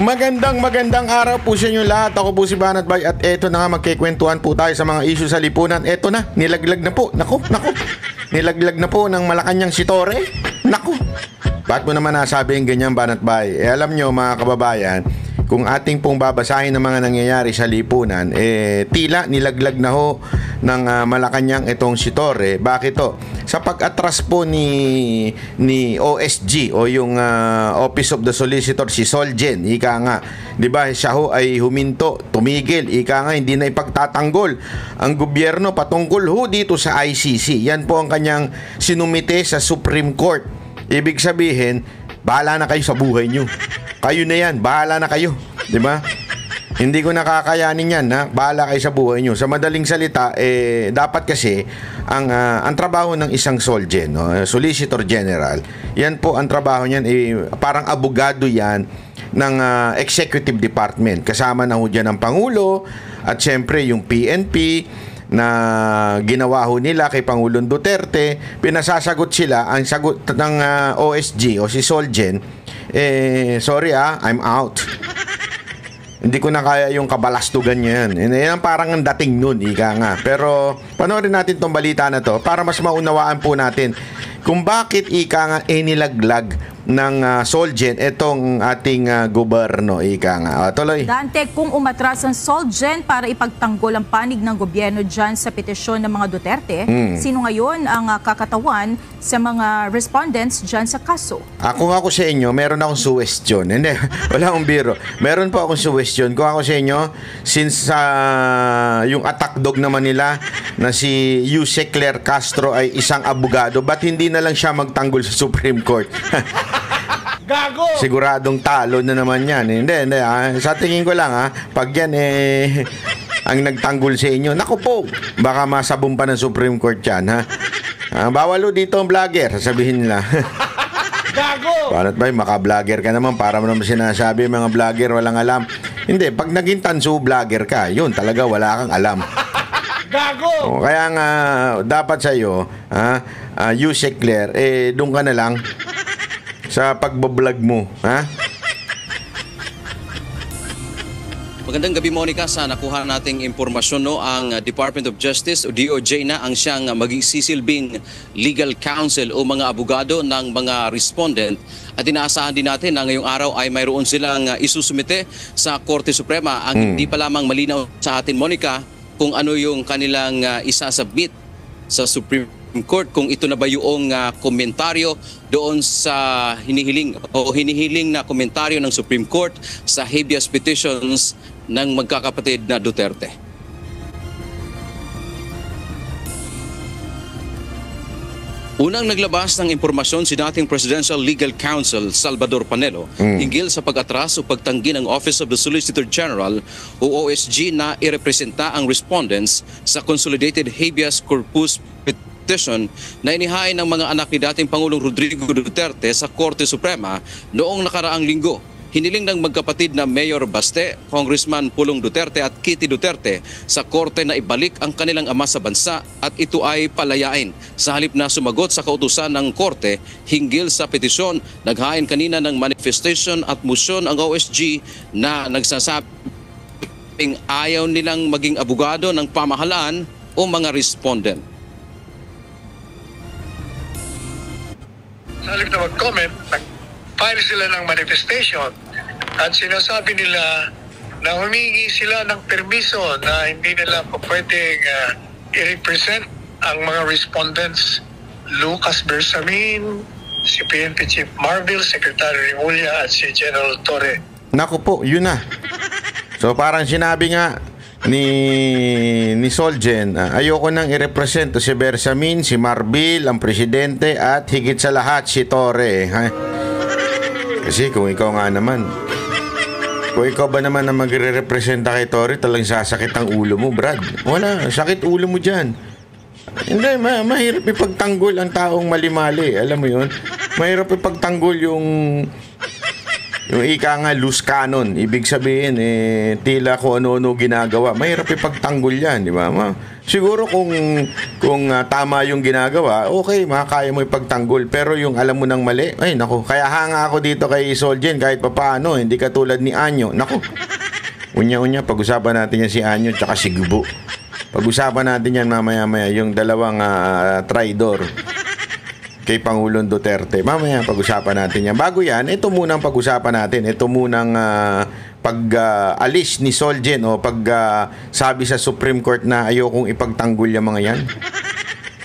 Magandang araw po sa inyo lahat. Ako po si Banat Bay at eto na nga, magkikwentuhan po tayo sa mga issue sa lipunan. Eto na, nilaglag na po. Naku. Nilaglag na po ng Malacanang si Torre. Naku. Ba't mo naman nasabi yung ganyan, Banat Bay? Alam nyo mga kababayan, kung ating pong babasahin ng mga nangyayari sa lipunan, tila nilaglag na ho ng Malacanang itong si Torre. Bakit to? Sa pag-atras po ni OSG o yung Office of the Solicitor, si Solgen, ika nga, di ba, siya ho ay huminto, tumigil, ika nga, hindi na ipagtatanggol ang gobyerno patungkol ho dito sa ICC. Yan po ang kanyang sinumite sa Supreme Court. Ibig sabihin, bahala na kayo sa buhay nyo. Kayo na yan, bahala na kayo, di ba? Hindi ko nakakayanin yan, ha? Bahala kayo sa buhay nyo. Sa madaling salita, dapat kasi ang trabaho ng isang Solgen, no? Solicitor General, yan po ang trabaho niyan, parang abogado yan ng Executive Department. Kasama na ho dyan ang Pangulo at syempre yung PNP na ginawa ho nila kay Pangulong Duterte. Pinasasagot sila, ang sagot ng OSG o si Solgen, sorry I'm out. Hindi ko na kaya yung kabalastugan niya yan. Yan parang ang dating nun, ika nga. Pero panoorin natin tong balita na to para mas maunawaan po natin kung bakit ika nga nilaglag ng Solgen itong ating gobyerno, ika nga. Tuloy. Dante, kung umatras ang Solgen para ipagtanggol ang panig ng gobyerno dyan sa petisyon ng mga Duterte, sino ngayon ang kakatawan sa mga respondents dyan sa kaso? Kung ako sa inyo, meron akong suggestion. Hindi, wala akong biro. Meron po akong suggestion. Kung ako sa inyo, since yung attack dog naman nila na si Jose Claire Castro ay isang abogado, ba't hindi na lang siya magtanggol sa Supreme Court? Gago! Siguradong talo na naman yan. Hindi. Sa tingin ko lang, pag yan ang nagtanggol sa inyo, naku po, baka masabong pa ng Supreme Court yan, ha? Bawal dito ang vlogger, sasabihin nila. Gago! Banat ba, maka-vlogger ka naman, para mo naman sinasabi, mga vlogger walang alam. Hindi, pag naging tanso vlogger ka, yun talaga wala kang alam. Gago! Kaya nga, dapat sa'yo, Jose Claire, doon ka na lang sa pagbablog mo, ha? Magandang gabi, Monica. Sa nakuha nating impormasyon, no, ang Department of Justice o DOJ na ang siyang magsisilbing legal counsel o mga abogado ng mga respondent. At inaasahan din natin na ngayong araw ay mayroon silang isusumite sa Korte Suprema. Ang hindi pa lamang malinaw sa atin, Monica, kung ano yung kanilang isasubmit sa Supreme Court, kung ito na ba yung komentaryo doon sa hinihiling na komentaryo ng Supreme Court sa habeas petitions ng magkakapatid na Duterte. Unang naglabas ng impormasyon si dating Presidential Legal Counsel Salvador Panelo hinggil sa pag-atras o pagtanggi ng Office of the Solicitor General o OSG na irepresenta ang respondents sa Consolidated Habeas Corpus petition na inihain ng mga anak ni dating Pangulong Rodrigo Duterte sa Korte Suprema noong nakaraang linggo. Hiniling ng magkapatid na Mayor Baste, Congressman Pulong Duterte at Kitty Duterte sa korte na ibalik ang kanilang ama sa bansa at ito ay palayain. Sa halip na sumagot sa kautusan ng korte hinggil sa petisyon, naghain kanina ng manifestation at motion ang OSG na nagsasabing ayaw nilang maging abogado ng pamahalaan o mga respondent. Sa halip na mag-comment, nag-file sila ng manifestation at sinasabi nila na humingi sila ng permiso na hindi nila pa pwedeng i-represent ang mga respondents, Lucas Bersamin, si PNP Chief Marvel, Secretary Remulla at si General Torre. Naku po, yun na. So parang sinabi nga ni Solgen, ayoko nang i-represent si Bersamin, si Marbil, ang presidente at higit sa lahat si Torre. Kasi kung ikaw nga naman, kung ikaw ba naman na magre-representa kay Torre, talagang sasakit ang ulo mo, Brad. Wala, sakit ulo mo dyan. Hindi, mahirap ipagtanggol ang taong mali-mali. Alam mo yun? Mahirap ipagtanggol Yung ika nga, loose cannon. Ibig sabihin, tila kung ano-ano ginagawa. Mahirap ipagtanggol yan, di ba? Siguro kung tama yung ginagawa, okay, makakaya mo ipagtanggol. Pero yung alam mo nang mali, ay, naku. Kaya hanga ako dito kay Soljen kahit papaano. Hindi katulad ni Anyo. Naku. Unya-unya, pag-usapan natin yan si Anyo tsaka si Gubo. Pag-usapan natin yan mamaya-maya. Yung dalawang traidor kay Pangulong Duterte. Mamaya pag-usapan natin yan. Bago yan, ito munang pag-usapan natin. Ito munang pag-alis ni Soljen o sabi sa Supreme Court na ayokong ipagtanggol yung mga yan.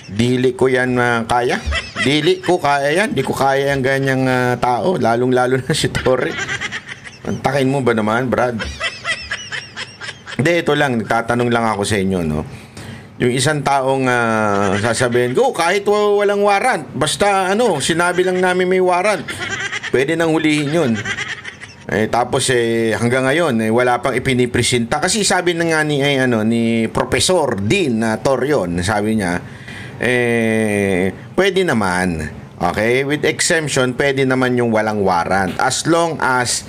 Dili ko yan kaya. Dili ko kaya yan. Di ko kaya yung ganyang tao. Lalong-lalo na si Torre. Antakin mo ba naman, Brad? Hindi, ito lang. Nagtatanong lang ako sa inyo, no? Yung isang taong sasabihin, go, kahit walang warrant. Basta, sinabi lang namin may warrant. Pwede nang hulihin yun. Tapos, hanggang ngayon, wala pang ipinipresenta. Kasi sabi na nga ni Professor Dean Torion, sabi niya, pwede naman. Okay? With exemption, pwede naman yung walang warrant. As long as,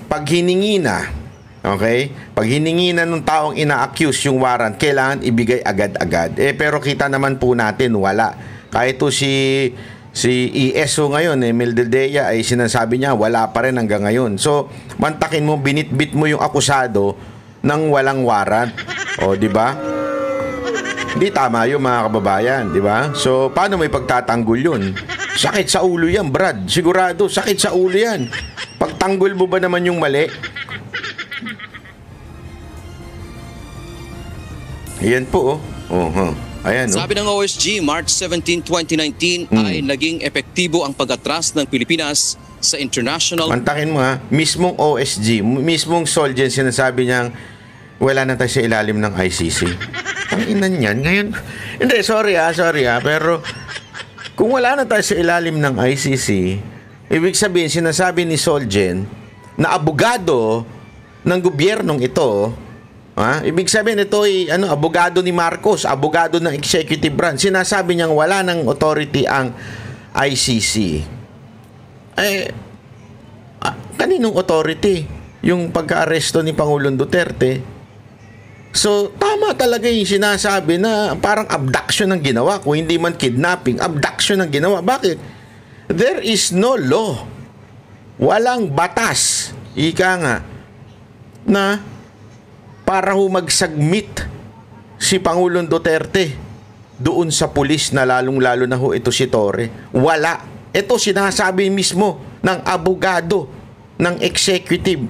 pag hiningi na, okay? Pag hiningi na ng taong ina-accuse yung warrant, kailangan ibigay agad-agad. Pero kita naman po natin, wala. Kahit to si ESO ngayon, Mildedea, ay sinasabi niya, wala pa rin hanggang ngayon. So, mantakin mo, binitbit mo yung akusado ng walang warrant. O, di ba? Hindi tama yun, mga kababayan, di ba? So, paano may pagtatanggol yun? Sakit sa ulo yan, Brad. Sigurado, sakit sa ulo yan. Pagtanggol mo ba naman yung mali? Ayan po, Ayan, Sabi ng OSG, March 17, 2019 ay naging epektibo ang pag-atras ng Pilipinas sa international... Mantakin mo mismong OSG, mismong Soljen sinasabi niyang wala na tayo sa ilalim ng ICC. Ang inan yan, ngayon... Hindi, sorry pero kung wala na tayo sa ilalim ng ICC, ibig sabihin, sinasabi ni Soljen na abogado ng gobyernong ito... Ibig sabihin ito ay abogado ni Marcos, abogado ng executive branch. Sinasabi niyang wala ng authority ang ICC. Kaninong authority? Yung pagka-aresto ni Pangulong Duterte. So, tama talaga yung sinasabi na parang abduction ang ginawa. Kung hindi man kidnapping, abduction ang ginawa. Bakit? There is no law. Walang batas. Ika nga na para mag-submit si Pangulong Duterte doon sa pulis na lalong-lalo na ito si Torre. Wala. Ito sinasabi mismo ng abogado ng executive.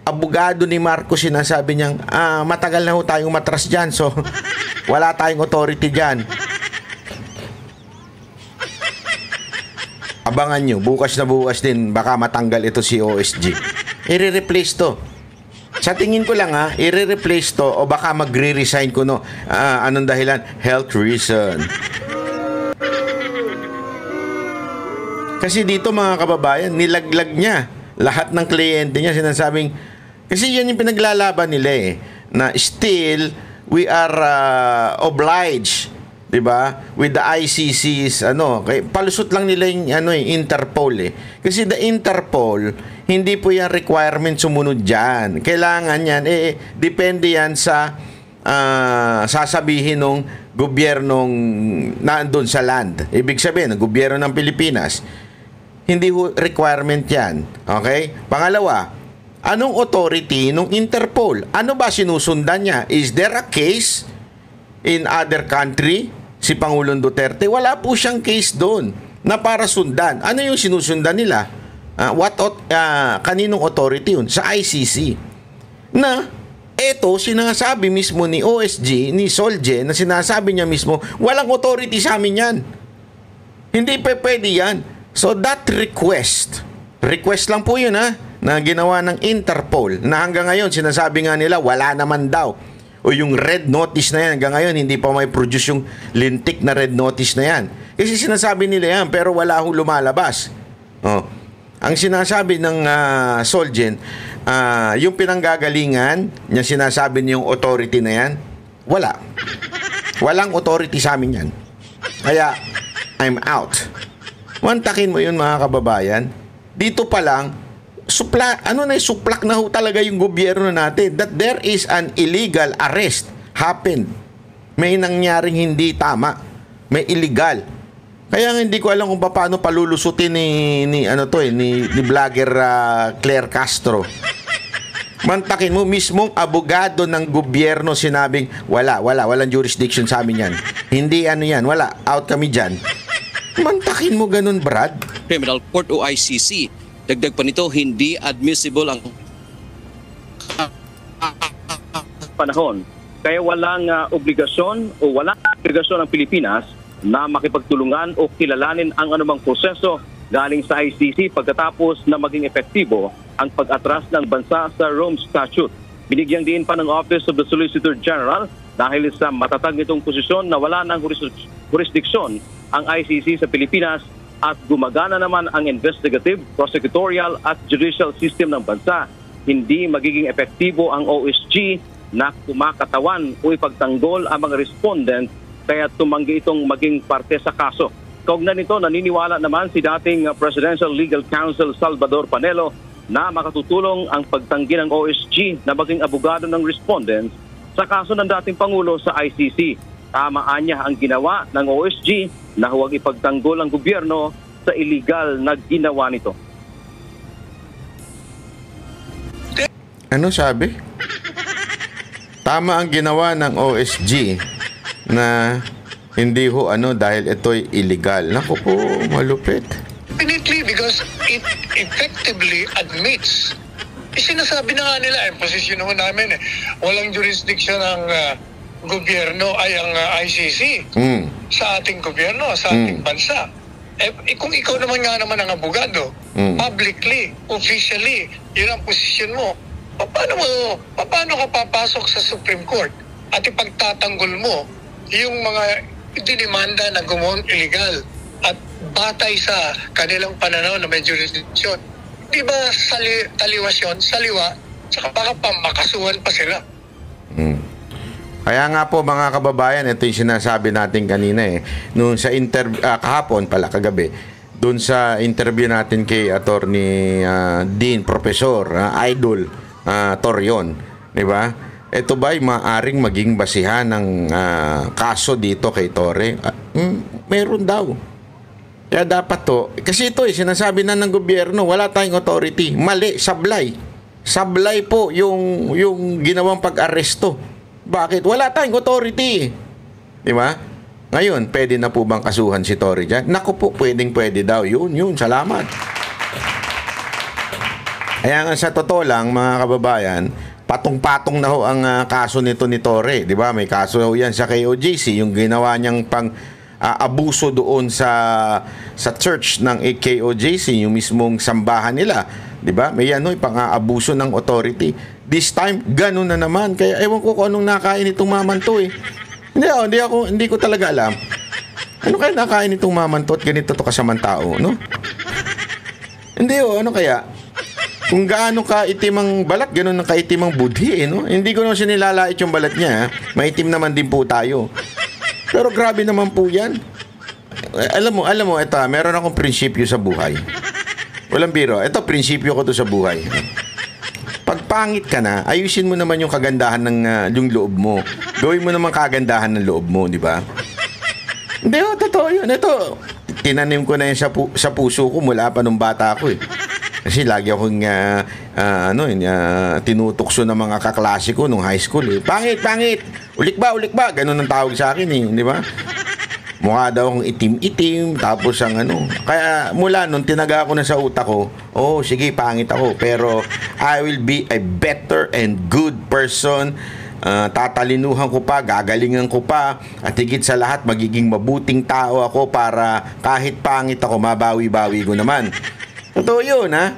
Abogado ni Marcos, sinasabi niyang matagal na tayong matras dyan, so wala tayong authority dyan. Abangan nyo, bukas na bukas din baka matanggal ito si OSG. I-replace to. Sa tingin ko lang i-replace to o baka magre-resign ko anong dahilan? Health reason. Kasi dito mga kababayan, nilaglag niya lahat ng kliyente niya, sinasabing kasi yan yung pinaglalaban nila na still we are obliged, 'di ba? With the ICC's palusot lang nila yung Interpol Kasi the Interpol hindi po yan requirement sumunod dyan. Kailangan yan, depende yan sa sasabihin ng gobyernong naandun sa land. Ibig sabihin, ng gobyerno ng Pilipinas, hindi requirement yan. Okay? Pangalawa, anong authority ng Interpol? Ano ba sinusundan niya? Is there a case in other country? Si Pangulong Duterte, wala po siyang case doon na para sundan. Ano yung sinusundan nila? Kaninong authority yun? Sa ICC. Na, eto, sinasabi mismo ni OSG, ni Soljen, na sinasabi niya mismo, walang authority sa amin yan. Hindi pwede yan. So, that request lang po yun na ginawa ng Interpol, na hanggang ngayon, sinasabi nga nila, wala naman daw. O yung red notice na yan, hanggang ngayon, hindi pa may produce yung lintik na red notice na yan. Kasi sinasabi nila yan, pero wala hong lumalabas. Ang sinasabi ng Soljen, yung pinanggagalingan niya, sinasabi niyong authority na yan, wala. Walang authority sa amin yan. Kaya, I'm out. Mantakin mo yun mga kababayan. Dito pa lang, suplak na ho talaga yung gobyerno natin that there is an illegal arrest happened. May nangyaring hindi tama. May illegal. Kaya nga hindi ko alam kung paano palulusutin ni vlogger Claire Castro. Mantakin mo, mismong abogado ng gobyerno sinabing, walang jurisdiction sa amin yan. Hindi yan, wala, out kami dyan. Mantakin mo ganun, Brad? Criminal Court o ICC. Dagdag pa nito, hindi admissible ang panahon. Kaya walang obligasyon ng Pilipinas na makipagtulungan o kilalanin ang anumang proseso galing sa ICC pagkatapos na maging epektibo ang pag-atras ng bansa sa Rome Statute. Binigyang din pa ng Office of the Solicitor General dahil sa matatag nitong posisyon na wala ng jurisdiksyon ang ICC sa Pilipinas at gumagana naman ang investigative, prosecutorial at judicial system ng bansa. Hindi magiging epektibo ang OSG na kumakatawan o ipagtanggol ang mga respondent kaya tumanggi itong maging parte sa kaso. Kaugnay nito, naniniwala naman si dating Presidential Legal Counsel Salvador Panelo na makatutulong ang pagtanggi ng OSG na maging abogado ng respondents sa kaso ng dating Pangulo sa ICC. Tamaan niya ang ginawa ng OSG na huwag ipagtanggol ang gobyerno sa illegal na ginawa nito. Ano sabi? Tama ang ginawa ng OSG na hindi ho dahil ito'y illegal. Naku po, malupit. Definitely, because it effectively admits. Sinasabi na nga nila, posisyon ho namin walang jurisdiction ng gobyerno ay ang ICC sa ating gobyerno, sa ating bansa. Kung ikaw naman ang abogado, publicly, officially, yun ang posisyon mo, paano ka papasok sa Supreme Court at ipagtatanggol mo yung mga dinimanda na gumawang illegal at batay sa kanilang pananaw na may jurisdiction? Di ba taliwas yun, saliwa, saka baka pamakasuhan pa sila. Kaya nga po mga kababayan, ito yung sinasabi natin kanina noon sa kahapon pala, kagabi, doon sa interview natin kay Attorney Dean, Professor, Idol Torion, di ba? Ito ba'y maaring maging basihan ng kaso dito kay Torre? Meron daw. Kaya dapat to, kasi ito sinasabi na ng gobyerno, wala tayong authority. Mali, sablay. Sablay po yung ginawang pag-aresto. Bakit? Wala tayong authority. Di ba? Ngayon, pwede na po bang kasuhan si Torre dyan? Naku po, pwede daw. Yun, salamat. Kaya nga sa totoo lang, mga kababayan, patong-patong na ho ang kaso nito ni Torre. Di ba? May kaso ho yan sa KOJC, yung ginawa niyang abuso doon sa church ng KOJC, yung mismong sambahan nila. Di ba? May yan ho, pang-aabuso ng authority. This time, ganun na naman. Kaya ewan ko kung anong nakain itong maman to Hindi ko talaga alam. Ano kaya nakain itong maman to at ganito to kasamang tao, no? Hindi ano kaya? Kung gaano ka-itim ang balat, gano'n ang ka-itim ang budhi, no? Hindi ko naman siya nilalait yung balat niya, maitim naman din po tayo. Pero grabe naman po yan. Alam mo, ito, meron akong prinsipyo sa buhay. Walang biro. Ito, prinsipyo ko to sa buhay. Pag pangit ka na, ayusin mo naman yung kagandahan ng yung loob mo. Gawin mo naman kagandahan ng loob mo, di ba? Hindi, totoo yun. Ito, tinanim ko na yun sa puso ko mula pa nung bata ako Kasi lagi akong tinutokso ng mga kaklase ko nung high school Pangit! Ulik ba? Ganun ang tawag sa akin di ba? Mukha daw akong itim-itim, tapos ang Kaya mula nung tinaga ko na sa utak ko, sige, pangit ako, pero I will be a better and good person. Tatalinuhan ko pa, gagalingan ko pa, at higit sa lahat, magiging mabuting tao ako para kahit pangit ako, mabawi-bawi ko naman. Totoo yun, ha?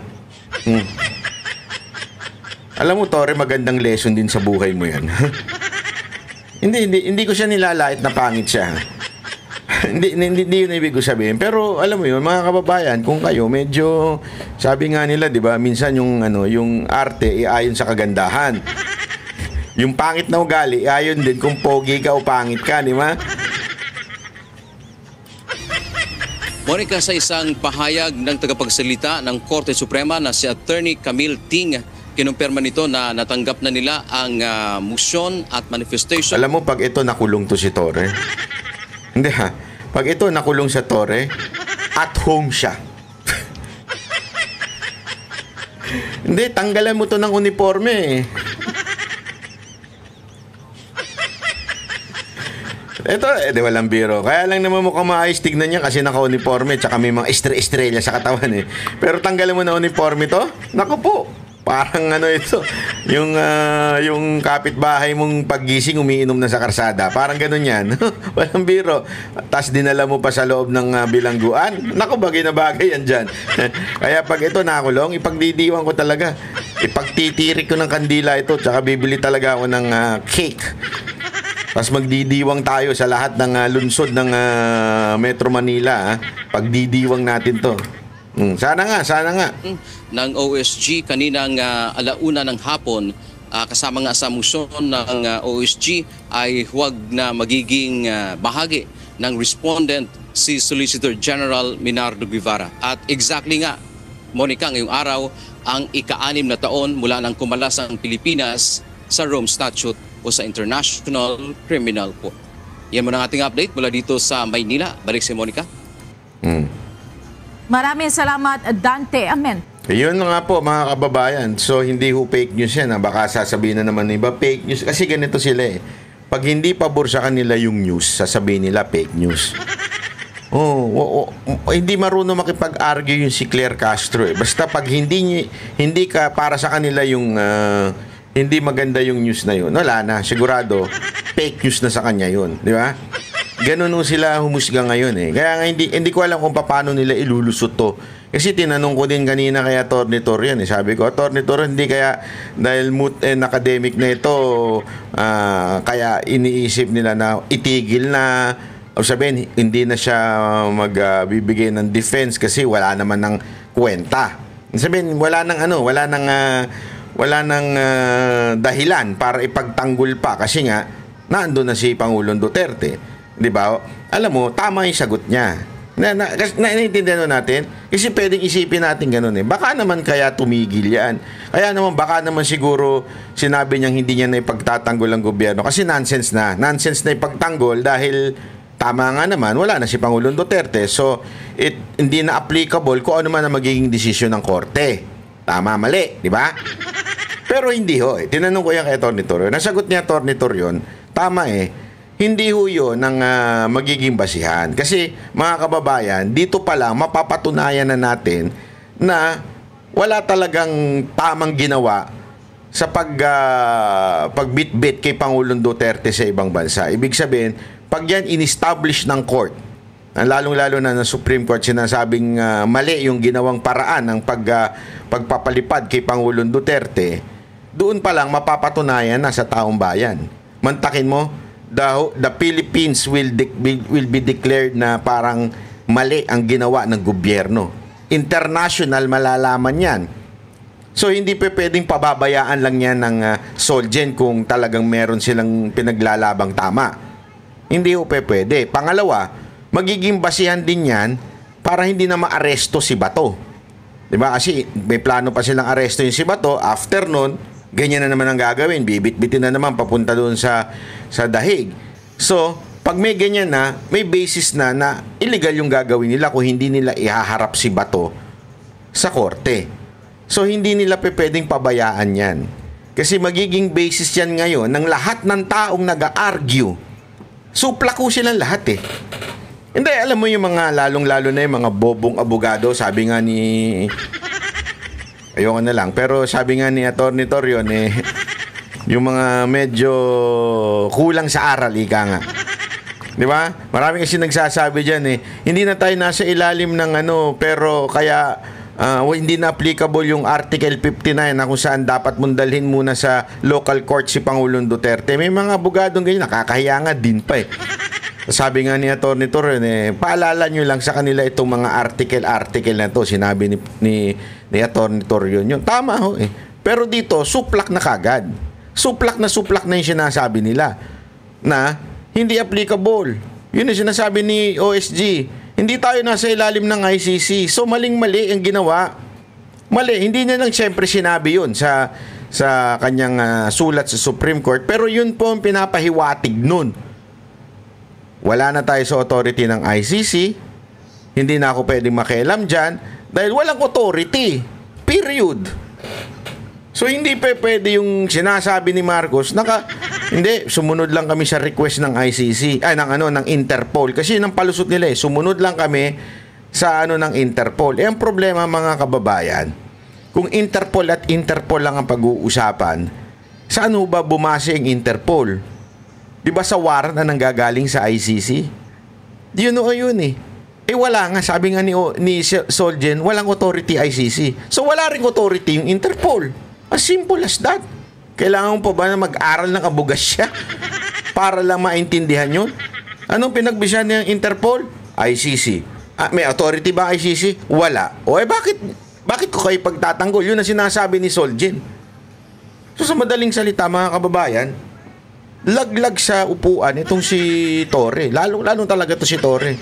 Alam mo, Torre, magandang lesson din sa buhay mo yan. Hindi ko siya nilalait na pangit siya. Hindi yun ibig ko sabihin. Pero alam mo yun, mga kababayan, kung kayo medyo, sabi nga nila, di ba, minsan yung arte ayon sa kagandahan. Yung pangit na ugali, ayon din kung pogi ka o pangit ka, di ba? Monica, sa isang pahayag ng tagapagsalita ng Korte Suprema na si Attorney Camille Ting, kinumpirma nito na natanggap na nila ang motion at manifestation. Alam mo, pag ito nakulong to si Torre, hindi ha, pag ito nakulong sa Torre, at home siya. Hindi, tanggalan mo to ng uniforme eh. Ito, di walang biro. Kaya lang naman mukhang maayos tignan niya kasi naka-uniforme tsaka may mga estrella sa katawan eh. Pero tanggalan mo na uniforme to? Naku po, parang ano ito, yung kapitbahay mong paggising umiinom na sa karsada. Parang ganun yan. Walang biro. Tapos dinala mo pa sa loob ng bilangguan. Naku, bagay na bagay yan dyan. Kaya pag ito nakulong, ipagdidiwan ko talaga. Ipagtitirik ko ng kandila ito tsaka bibili talaga ako ng cake. Tapos magdidiwang tayo sa lahat ng lungsod ng Metro Manila. Pagdidiwang natin to. Sana nga. Ng OSG kaninang alauna ng hapon, kasama nga sa motion ng OSG ay huwag na magiging bahagi ng respondent si Solicitor General Minardo Guevara. At exactly nga, Monica, ngayong araw ang ika-6 na taon mula nang kumalas ang Pilipinas sa Rome Statute o sa International Criminal Court. Yan muna ang ating update mula dito sa Maynila. Balik si Monica. Maraming salamat, Dante. Amen. Yun nga po mga kababayan. So hindi ho fake news yan. Baka sasabihin na naman iba fake news. Kasi ganito sila eh. Pag hindi pabor sa kanila yung news, sasabihin nila fake news. Hindi marunong makipag-argue yung si Claire Castro eh. Basta pag hindi ka para sa kanila yung hindi maganda yung news na yun, wala na, sigurado fake news na sa kanya yun, di ba? Ganun sila humusga ngayon eh. Kaya nga hindi ko alam kung paano nila ilulusot to. Kasi tinanong ko din kanina kay Atty. Torion eh. Sabi ko, Atty. Torion, hindi kaya dahil moot and academic na ito, kaya iniisip nila na itigil na, o sabihin, hindi na siya magbibigay ng defense kasi wala naman ng kwenta. Sabihin, wala nang dahilan para ipagtanggol pa kasi nga nandoon na si Pangulong Duterte. 'Di ba? Alam mo, tama 'yung sagot niya. Naiintindihan natin kasi pwedeng isipin natin ganoon eh. Baka naman kaya tumigil 'yan. Kaya naman baka naman siguro sinabi niyang hindi niya na ipagtatanggol ang gobyerno kasi nonsense na ipagtanggol dahil tama nga naman, wala na si Pangulong Duterte. So, hindi na applicable kung ano man ang magiging desisyon ng korte. Tama, mali, di ba? Pero hindi ho eh. Tinanong ko yan kay Atty. Torion. Nasagot niya Atty. Torion, tama eh. Hindi ho yun ang magiging basihan. Kasi mga kababayan, dito pa lang mapapatunayan na natin na wala talagang tamang ginawa sa pagbitbit kay Pangulong Duterte sa ibang bansa. Ibig sabihin, pag yan in-establish ng court, lalong-lalo na ng Supreme Court, sinasabing mali yung ginawang paraan ng pagpapalipad kay Pangulong Duterte, doon pa lang mapapatunayan na sa taong bayan. Mantakin mo, the Philippines will be declared na parang mali ang ginawa ng gobyerno. International malalaman yan. So hindi pwedeng pababayaan lang yan ng Solgen kung talagang meron silang pinaglalabang tama. Hindi pwede. Pangalawa, magiging basihan din yan para hindi na maaresto si Bato. Diba? Kasi may plano pa silang aresto yung si Bato. After nun, ganyan na naman ang gagawin. Bibit-bitin na naman papunta doon sa dahig. So, pag may ganyan na, may basis na illegal yung gagawin nila kung hindi nila ihaharap si Bato sa korte. So, hindi nila pwedeng pabayaan yan. Kasi magiging basis yan ngayon ng lahat ng taong nag-argue. Suplako silang lahat eh. Hindi, alam mo yung mga lalong-lalo na yung mga bobong abogado, sabi nga ni... Ayoko na lang, pero sabi nga ni Atty. Torion eh, yung mga medyo kulang sa aral, ika nga. Di ba? Marami kasi nagsasabi dyan eh, hindi na tayo nasa ilalim ng pero kaya hindi na applicable yung Article 59 na kung saan dapat mong dalhin muna sa local court si Pangulong Duterte. May mga abogadong ganyan, nakakahiya nga din pa eh. Sabi nga ni Atty. Torion paalala nyo lang sa kanila itong mga article na to. Sinabi ni Atty. Torion yun. Tama ho eh. Pero dito, suplak na kagad. Suplak na yung sinasabi nila na hindi applicable. Yun yung sinasabi ni OSG. Hindi tayo nasa ilalim ng ICC. So maling-mali ang ginawa. Mali, hindi niya lang siyempre sinabi yun sa kanyang sulat sa Supreme Court. Pero yun po ang pinapahiwatig nun. Wala na tayo sa authority ng ICC. Hindi na ako pwedeng makialam dyan dahil walang authority. Period. So hindi pwede yung sinasabi ni Marcos, hindi, sumunod lang kami sa request ng ICC, ng Interpol. Kasi nang palusot nila sumunod lang kami sa ng Interpol. Ang problema mga kababayan, kung Interpol at Interpol lang ang pag-uusapan, saan ba bumase ang Interpol? Di ba sa warrant na nanggagaling sa ICC? Yun wala nga, sabi nga ni Solgen, walang authority ICC. So wala ring authority yung Interpol. As simple as that. Kailangan mo pa ba na mag-aral ng abogasya para lang maintindihan yun? Anong pinagbisyan ng Interpol? ICC. May authority ba ICC? Wala. O bakit ko kayo pagtatanggol? Yun ang sinasabi ni Solgen. So sa madaling salita mga kababayan, laglag sa upuan itong si Torre. Lalo talaga to si Torre.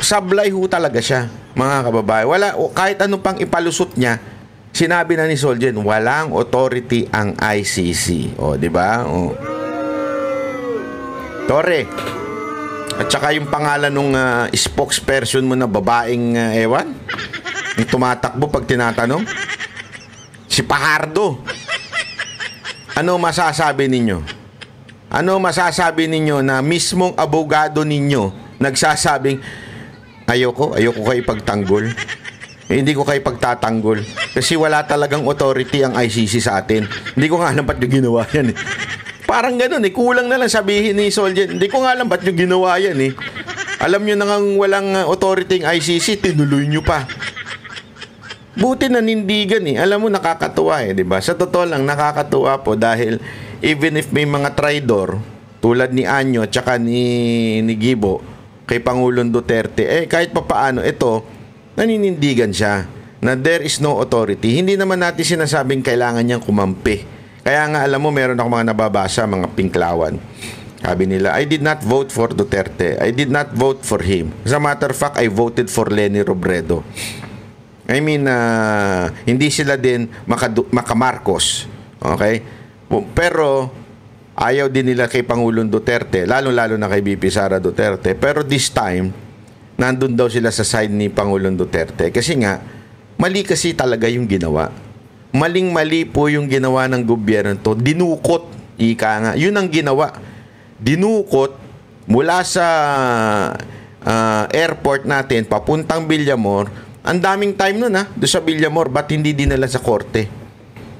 Sablay ho talaga siya, mga kababayan. Kahit ano pang ipalusot niya, sinabi na ni Solgen, walang authority ang ICC. O, di ba? O. Torre. At saka yung pangalan ng spokesperson mo na babaeng ewan, yung tumatakbo pag tinatanong, si Pajardo. Ano masasabi ninyo? Ano masasabi ninyo na mismong abogado ninyo nagsasabing, ayoko kayo ipagtanggol. Hindi ko kayo pagtatanggol. Kasi wala talagang authority ang ICC sa atin. Hindi ko nga alam ba't yung ginawa yan Parang ganun kulang na lang sabihin ni Solgen. Hindi ko nga alam ba't yung ginawa yan Alam nyo na nga walang authority ang ICC, tinuloy nyo pa. Buti nanindigan Alam mo, nakakatuwa diba? Sa totoo lang, nakakatuwa po dahil even if may mga traidor, tulad ni Anyo at saka ni Gibo, kay Pangulong Duterte, kahit pa paano, ito, naninindigan siya na there is no authority. Hindi naman natin sinasabing kailangan niyang kumampi. Kaya nga, alam mo, meron ako mga nababasa, mga pinklawan. Sabi nila, I did not vote for Duterte. I did not vote for him. As a matter of fact, I voted for Leni Robredo. I mean, hindi sila din makamarcos. Okay? Pero, ayaw din nila kay Pangulong Duterte, lalo-lalo na kay BP Sara Duterte. Pero this time, nandun daw sila sa side ni Pangulong Duterte. Kasi nga, mali kasi talaga yung ginawa. Maling-mali po yung ginawa ng gobyerno to. Dinukot, ika nga. Yun ang ginawa. Dinukot mula sa airport natin, papuntang Villamor. Ang daming time nun doon sa Villamor. Ba't hindi dinala sa korte?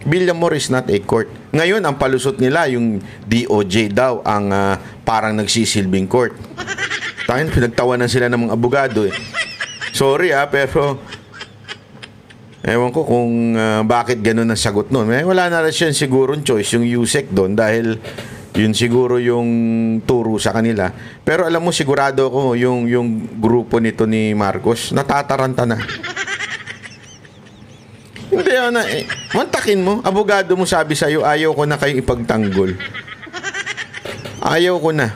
Villamor is not a court. Ngayon, ang palusot nila, yung DOJ daw, ang parang nagsisilbing court. Tayo, pinagtawanan sila ng mga abogado Sorry pero ewan ko kung bakit ganun ang sagot nun. Wala na rin siya siguro choice, yung USEC doon, dahil yun siguro yung turo sa kanila. Pero alam mo, sigurado ko yung grupo nito ni Marcos natataranta na. Hindi mantakin mo, abogado mo sabi sa'yo, ayaw ko na kayo ipagtanggol. Ayaw ko na.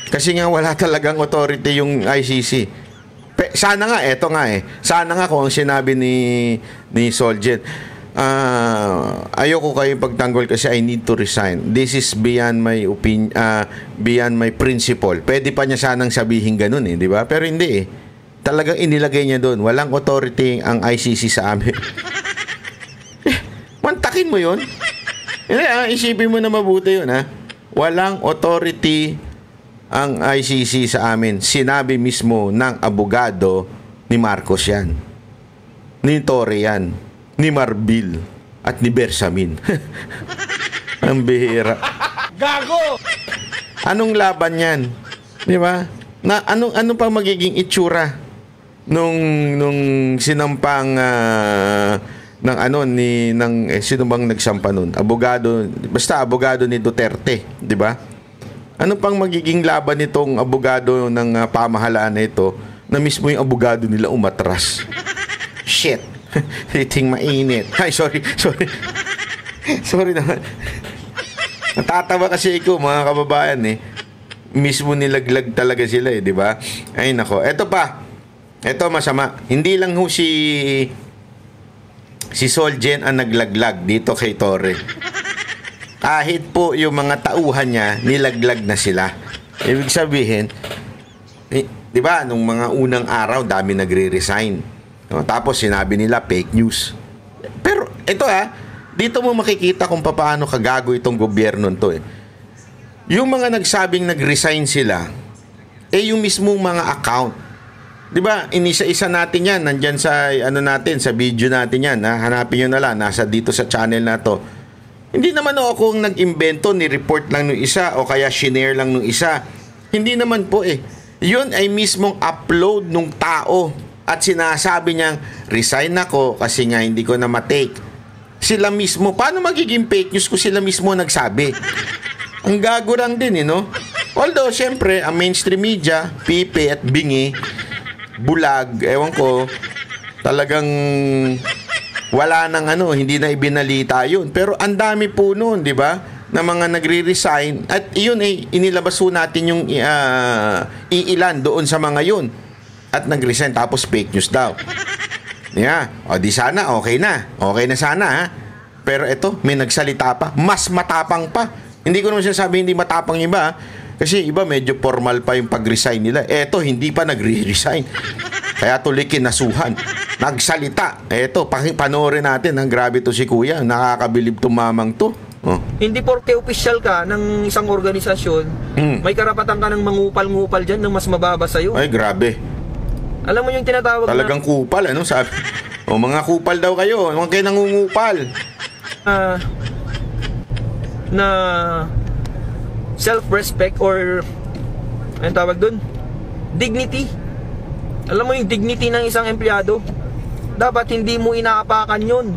Kasi nga wala talagang authority yung ICC. Sana nga, eto nga sana nga kung ang sinabi ni Solgen, ayoko kayo pagtanggol kasi I need to resign. This is beyond my opinion, beyond my principle. Pwede pa niya sanang sabihin ganun di ba? Pero hindi Talagang inilagay niya doon. Walang authority ang ICC sa amin. Mantakin mo yun. Isipin mo na mabuti yun Walang authority ang ICC sa amin. Sinabi mismo ng abogado ni Marcos yan. Ni Torre yan. Ni Marbil. At ni Bersamin. Ang bihira. Gago! Anong laban yan? Di ba? Ano pa magiging itsura nung sinampang sino bang nagsampa nun? Abogado ni Duterte, di ba? Ano pang magiging laban nitong abogado ng pamahalaan na ito na mismo yung abogado nila umatras? Shit. Hiting mainit. Ay, sorry. Sorry naman. Natatawa kasi ako, mga kababayan mismo nilaglag talaga sila di ba? Ay nako, eto pa. Eto masama. Hindi lang ho si Solgen ang naglaglag dito kay Torre. Kahit po yung mga tauhan niya, nilaglag na sila. Ibig sabihin, di ba, nung mga unang araw, dami nagre-resign. Tapos sinabi nila, fake news. Pero ito dito mo makikita kung paano kagago itong gobyerno to Yung mga nagsabing nag-resign sila, yung mismong mga account. 'Di ba? Inisa-isa natin 'yan, nandiyan sa sa video natin 'yan, hanapin niyo na lang, nasa dito sa channel na 'to. Hindi naman ako nag-imbento, ni report lang nung isa o kaya shinare lang nung isa. Hindi naman po 'Yun ay mismong upload nung tao at sinasabi niyang resign ako kasi nga hindi ko na matake. Sila mismo, paano magiging fake news kung sila mismo nagsabi? Ang gago lang din, no? Although, syempre, ang mainstream media, Pipe at Bingi, bulag, ewan ko, talagang wala nang hindi na ibinalita yun. Pero ang dami po noon, di ba? Na mga nagre-resign. At yun inilabas po natin yung iilan doon sa mga yun. At nag-resign tapos fake news daw. Yeah. O di sana, okay na. Okay na sana, ha? Pero ito, may nagsalita pa. Mas matapang pa. Hindi ko naman sinasabi hindi matapang iba, kasi iba medyo formal pa yung pag-resign nila. Eto, hindi pa nagre-resign. Kaya tuloy kinasuhan. Nagsalita. Eto, panoorin natin. Ang grabe to si Kuya. Nakakabilib tumamang to. Hindi porke official ka ng isang organisasyon, may karapatan ka ng mangupal-ngupal dyan ng mas mababa sa'yo. Ay, grabe. Alam mo yung tinatawag talagang kupal, sabi? Mga kupal daw kayo. Mga kayo nangungupal. Na self-respect or anong tawag dun? Dignity. Alam mo yung dignity ng isang empleyado, dapat hindi mo inaapakan yun.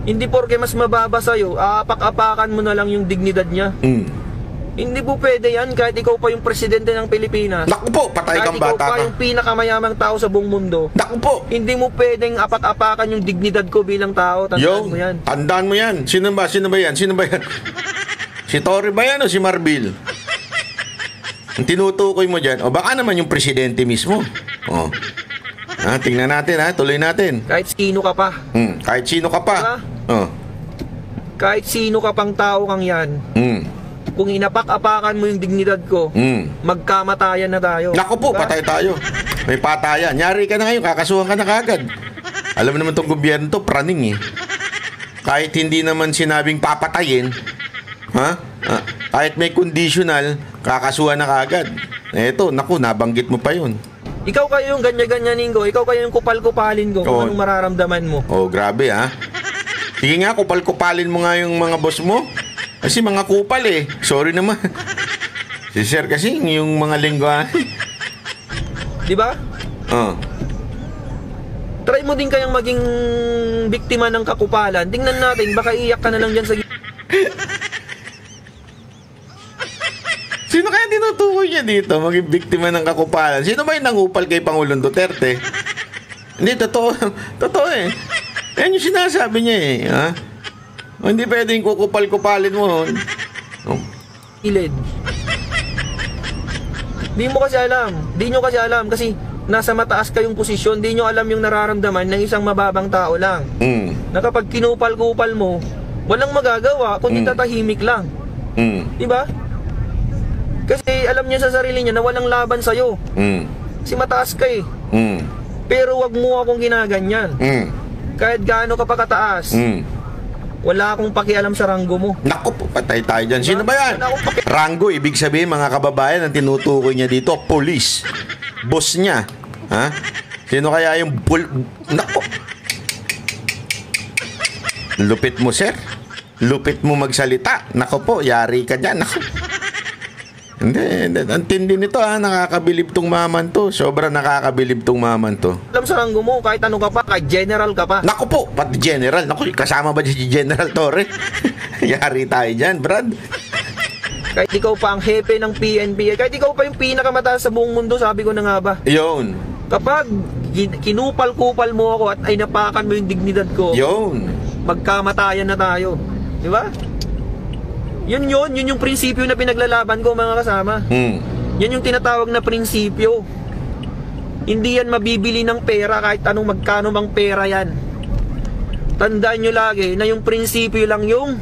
Hindi porke mas mababa sa'yo, aapak-apakan mo na lang yung dignidad niya. Hindi po pwede yan kahit ikaw pa yung presidente ng Pilipinas. Naku po, patay kang bata ka. Kahit ikaw pa yung pinakamayamang tao sa buong mundo. Naku po. Hindi mo pwedeng apak-apakan yung dignidad ko bilang tao. Tandaan mo yan. Tandaan mo yan. Sino ba yan? Si Torre ba yan o si Marbil? Ang tinutukoy mo dyan, o baka naman yung presidente mismo. Tingnan natin, tuloy natin. Kahit sino ka pa. Kahit sino ka pa. Diba? Kahit sino ka pang tao kang yan. Kung inapak-apakan mo yung dignidad ko, magkamatayan na tayo. Naku po, diba? Patay tayo. May patayan. Nyari ka na ngayon, kakasuhan ka na kagad. Alam mo naman itong gobyerno to, praning Kahit hindi naman sinabing papatayin, kahit may conditional, kakasuhan na kagad. Eto, naku, nabanggit mo pa yun. Ikaw kayo yung ganyan-ganyanin ko, ikaw kayo yung kupal-kupalin ko, kung anong mararamdaman mo. Grabe Sige nga, kupal-kupalin mo nga yung mga boss mo. Kasi mga kupal Sorry naman. Si Sir kasi yung mga lingwa. Di ba? Try mo din kayang maging biktima ng kakupalan. Tingnan natin, baka iyak ka na lang dyan sa Sino kaya tinutukoy niya dito maging biktima ng kakupalan? Sino ba yung nangupal kay Pangulong Duterte? Hindi, totoo Yan yung sinasabi niya hindi pwedeng kukupal-kupalin mo. Ilid. Di nyo kasi alam kasi nasa mataas kayong posisyon, di nyo alam yung nararamdaman ng isang mababang tao lang. Na kapag kinupal-kupal mo, walang magagawa kundi tatahimik lang. Diba? Kasi alam niya sa sarili niya na walang laban sa'yo. Kasi mataas ka Pero wag mo akong ginaganyan. Kahit gaano ka pa kataas. Wala akong pakialam sa ranggo mo. Naku po, patay tayo dyan. Sino ba yan? Ranggo, ibig sabihin mga kababayan, ang tinutukoy niya dito, police. Boss niya. Sino kaya yung Naku. Lupit mo, sir. Lupit mo magsalita. Naku po, yari ka dyan. Naku. Hindi. Ang tindi nito nakakabilib tong maman to. Sobrang nakakabilib tong maman to. Alam sa ranggo mo, kahit ano ka pa, kahit general ka pa. Naku po, pati general. Naku, kasama ba si General Torre? Yari tayo dyan, Brad. Kahit ikaw pa ang hepe ng PNP, kahit ikaw pa yung pinakamataas sa buong mundo, sabi ko na nga ba? Yun. Kapag kinupal-kupal mo ako at ay napakan mo yung dignidad ko, yun, magkamatayan na tayo. Di ba? Yun yung prinsipyo na pinaglalaban ko, mga kasama. Yan yung tinatawag na prinsipyo. Hindi yan mabibili ng pera kahit anong magkano mang pera yan. Tandaan nyo lagi na yung prinsipyo lang yung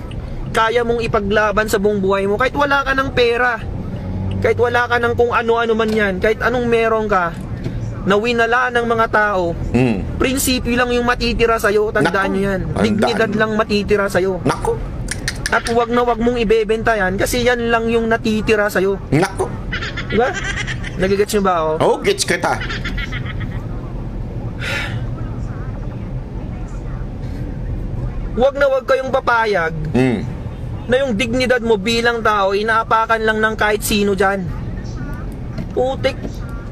kaya mong ipaglaban sa buong buhay mo. Kahit wala ka ng pera, kahit wala ka ng kung ano-ano man yan, kahit anong meron ka, na winala ng mga tao, prinsipyo lang yung matitira sa'yo. Tandaan nyo yan. Dignidad lang matitira sa'yo. Nako. At wag na wag mong ibebenta yan kasi yan lang yung natitira sa'yo. Nako. Diba? Nagigets nyo ba ako? Oh, gets kita. Wag na wag kayong papayag na yung dignidad mo bilang tao inaapakan lang ng kahit sino dyan. Putik,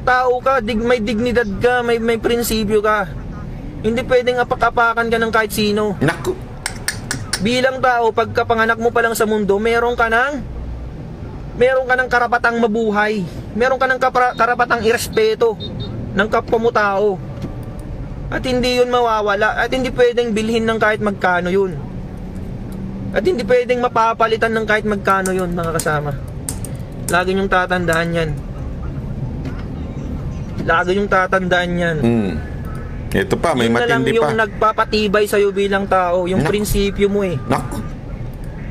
tao ka, may dignidad ka, may prinsipyo ka. Hindi pwedeng apak-apakan ka ng kahit sino. Naku. Bilang tao, pagkapanganak mo pa lang sa mundo, meron ka ng karapatang mabuhay. Meron ka ng karapatang irespeto ng kapwa mo tao. At hindi yun mawawala. At hindi pwedeng bilhin ng kahit magkano yun. At hindi pwedeng mapapalitan ng kahit magkano yun, mga kasama. Lagi niyong tatandaan yan. Lagi niyong tatandaan yan. Ito pa, may yun na lang matindi pa. yung nagpapatibay sa'yo bilang tao. Yung prinsipyo mo eh. Naku.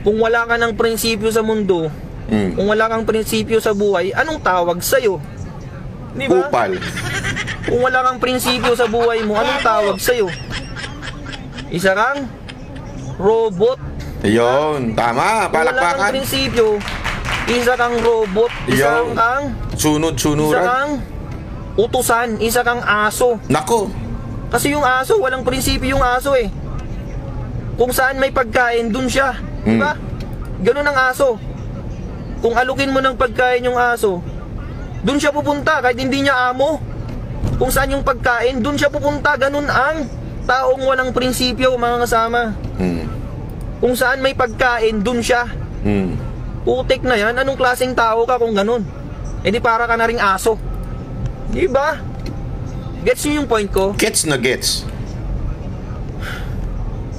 Kung wala ka ng prinsipyo sa mundo, kung wala kang prinsipyo sa buhay, anong tawag sa'yo? Di ba? Kupal. Kung wala kang prinsipyo sa buhay mo, anong tawag sa'yo? Isa kang robot. Ayun, tama. Kung wala kang Palakpakan. prinsipyo, isa kang robot. Isa Ayun. kang Isa Sunod-sunuran. kang utusan. Isa kang aso. Nako. Kasi yung aso, walang prinsipyo yung aso eh. Kung saan may pagkain, dun siya. Di ba? Ganun ang aso. Kung alukin mo ng pagkain yung aso, dun siya pupunta kahit hindi niya amo. Kung saan yung pagkain, dun siya pupunta. Ganun ang taong walang prinsipyo, mga kasama. Kung saan may pagkain, dun siya. Putik na yan. Anong klaseng tao ka kung ganun? Eh di para ka na ring aso. Di ba? Gets nyo yung point ko? Gets na gets.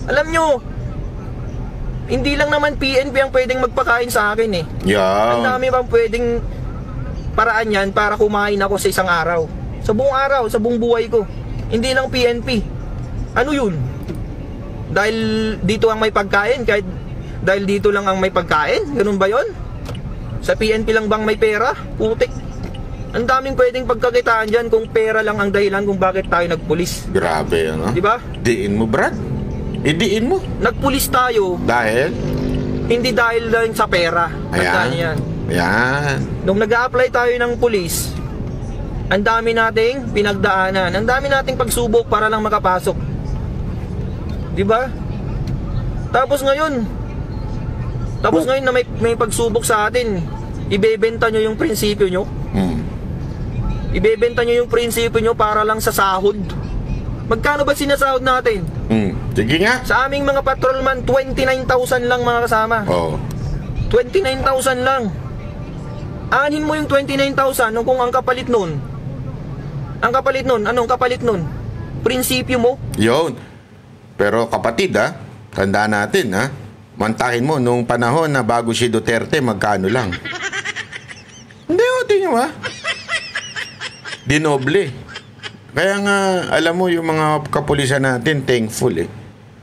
Alam nyo, hindi lang naman PNP ang pwedeng magpakain sa akin eh. Ang Yan. dami bang pwedeng paraan yan para kumain ako sa isang araw. Sa buong araw, sa buong buhay ko. Hindi lang PNP. Ano yun? Dahil dito ang may pagkain, kahit dahil dito lang ang may pagkain? Ganun ba yun? Sa PNP lang bang may pera? Putik. Ang daming pwedeng pagkakitaan dyan kung pera lang ang dahilan kung bakit tayo nagpulis. Grabe, ano? Di ba? Diin mo, Brad. Idiin mo. Nagpulis tayo, Dahil? hindi dahil lang sa pera. Tandaan niyo yan. Ayan. Nung nag-a-apply tayo ng pulis, ang dami nating pinagdaanan. Ang dami nating pagsubok para lang makapasok. Di ba? Tapos ngayon na may pagsubok sa atin, ibebenta nyo yung prinsipyo nyo. Ibebenta nyo yung prinsipyo nyo para lang sa sahod. Magkano ba sinasahod natin? Sige nga. Sa aming mga patrolman, 29,000 lang, mga kasama. Oo. 29,000 lang. Anin mo yung 29,000 kung ang kapalit nun. Anong kapalit nun? Prinsipyo mo. Yun. Pero kapatid, tandaan natin, mantakin mo nung panahon na bago si Duterte, magkano lang. Hindi, tingnan mo, dinoble. Kaya nga, alam mo, yung mga kapulisan natin, thankful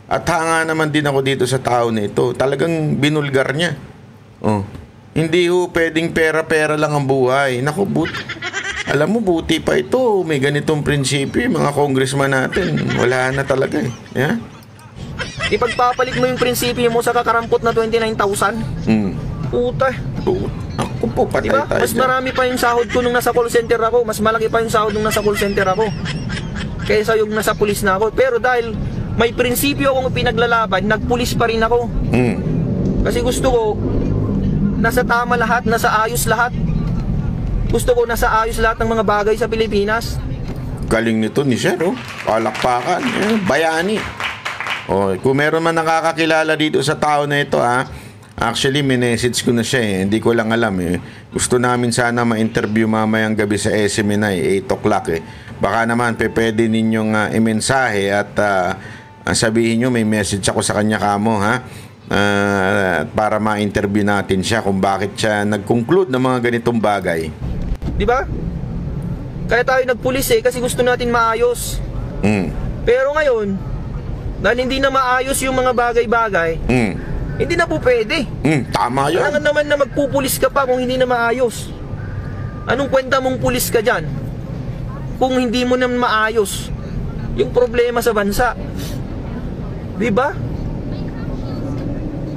At hanga naman din ako dito sa tao na ito. Talagang binulgar niya. Hindi pwedeng pera-pera lang ang buhay. Naku, alam mo, buti pa ito. May ganitong prinsipyo. Mga congressman natin, wala na talaga Yeah? Ipagpapalit mo yung prinsipyo mo sa kakarampot na 29,000. Puta. Ako po, patay Diba? tayo Mas dyan. marami pa yung sahod ko nung nasa call center ako. Mas malaki pa yung sahod nung nasa call center ako kaysa yung nasa pulis na ako. Pero dahil may prinsipyo akong pinaglalaban, nagpulis pa rin ako. Kasi gusto ko nasa tama lahat, nasa ayos lahat. Gusto ko nasa ayos lahat ng mga bagay sa Pilipinas. Galing nito ni Sir, palakpakan. Bayani. Kung meron man nakakakilala dito sa tao na ito, actually, minessage ko na siya Hindi ko lang alam Gusto namin sana ma-interview mamayang gabi sa SMNI, 8 o'clock Baka naman, pwede ninyong imensahe at sabihin nyo, may message ako sa kanya kamo, para ma-interview natin siya kung bakit siya nag-conclude ng mga ganitong bagay. Di ba? Kaya tayo nagpulis kasi gusto natin maayos. Pero ngayon, dahil hindi na maayos yung mga bagay-bagay, hindi na po pwede. Tama yun. Kailangan naman na magpupulis ka pa kung hindi na maayos. Anong kwenta mong pulis ka dyan kung hindi mo na maayos yung problema sa bansa? Di ba?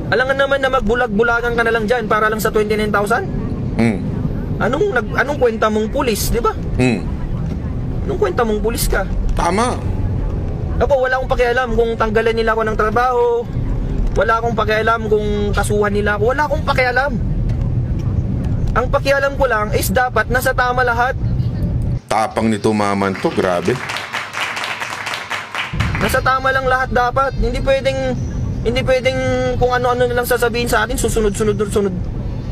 Alangan naman na magbulag-bulagan ka na lang dyan para lang sa 29,000? Anong kwenta mong pulis, di ba? Anong kwenta mong pulis ka? Tama. Ako, wala akong pakialam kung tanggalan nila ako ng trabaho. Wala akong pakialam kung kasuhan nila ako. Wala akong pakialam. Ang pakialam ko lang is dapat nasa tama lahat. Tapang nito maman to, grabe. Nasa tama lang lahat dapat. Hindi pwedeng kung ano-ano na lang sasabihin sa atin,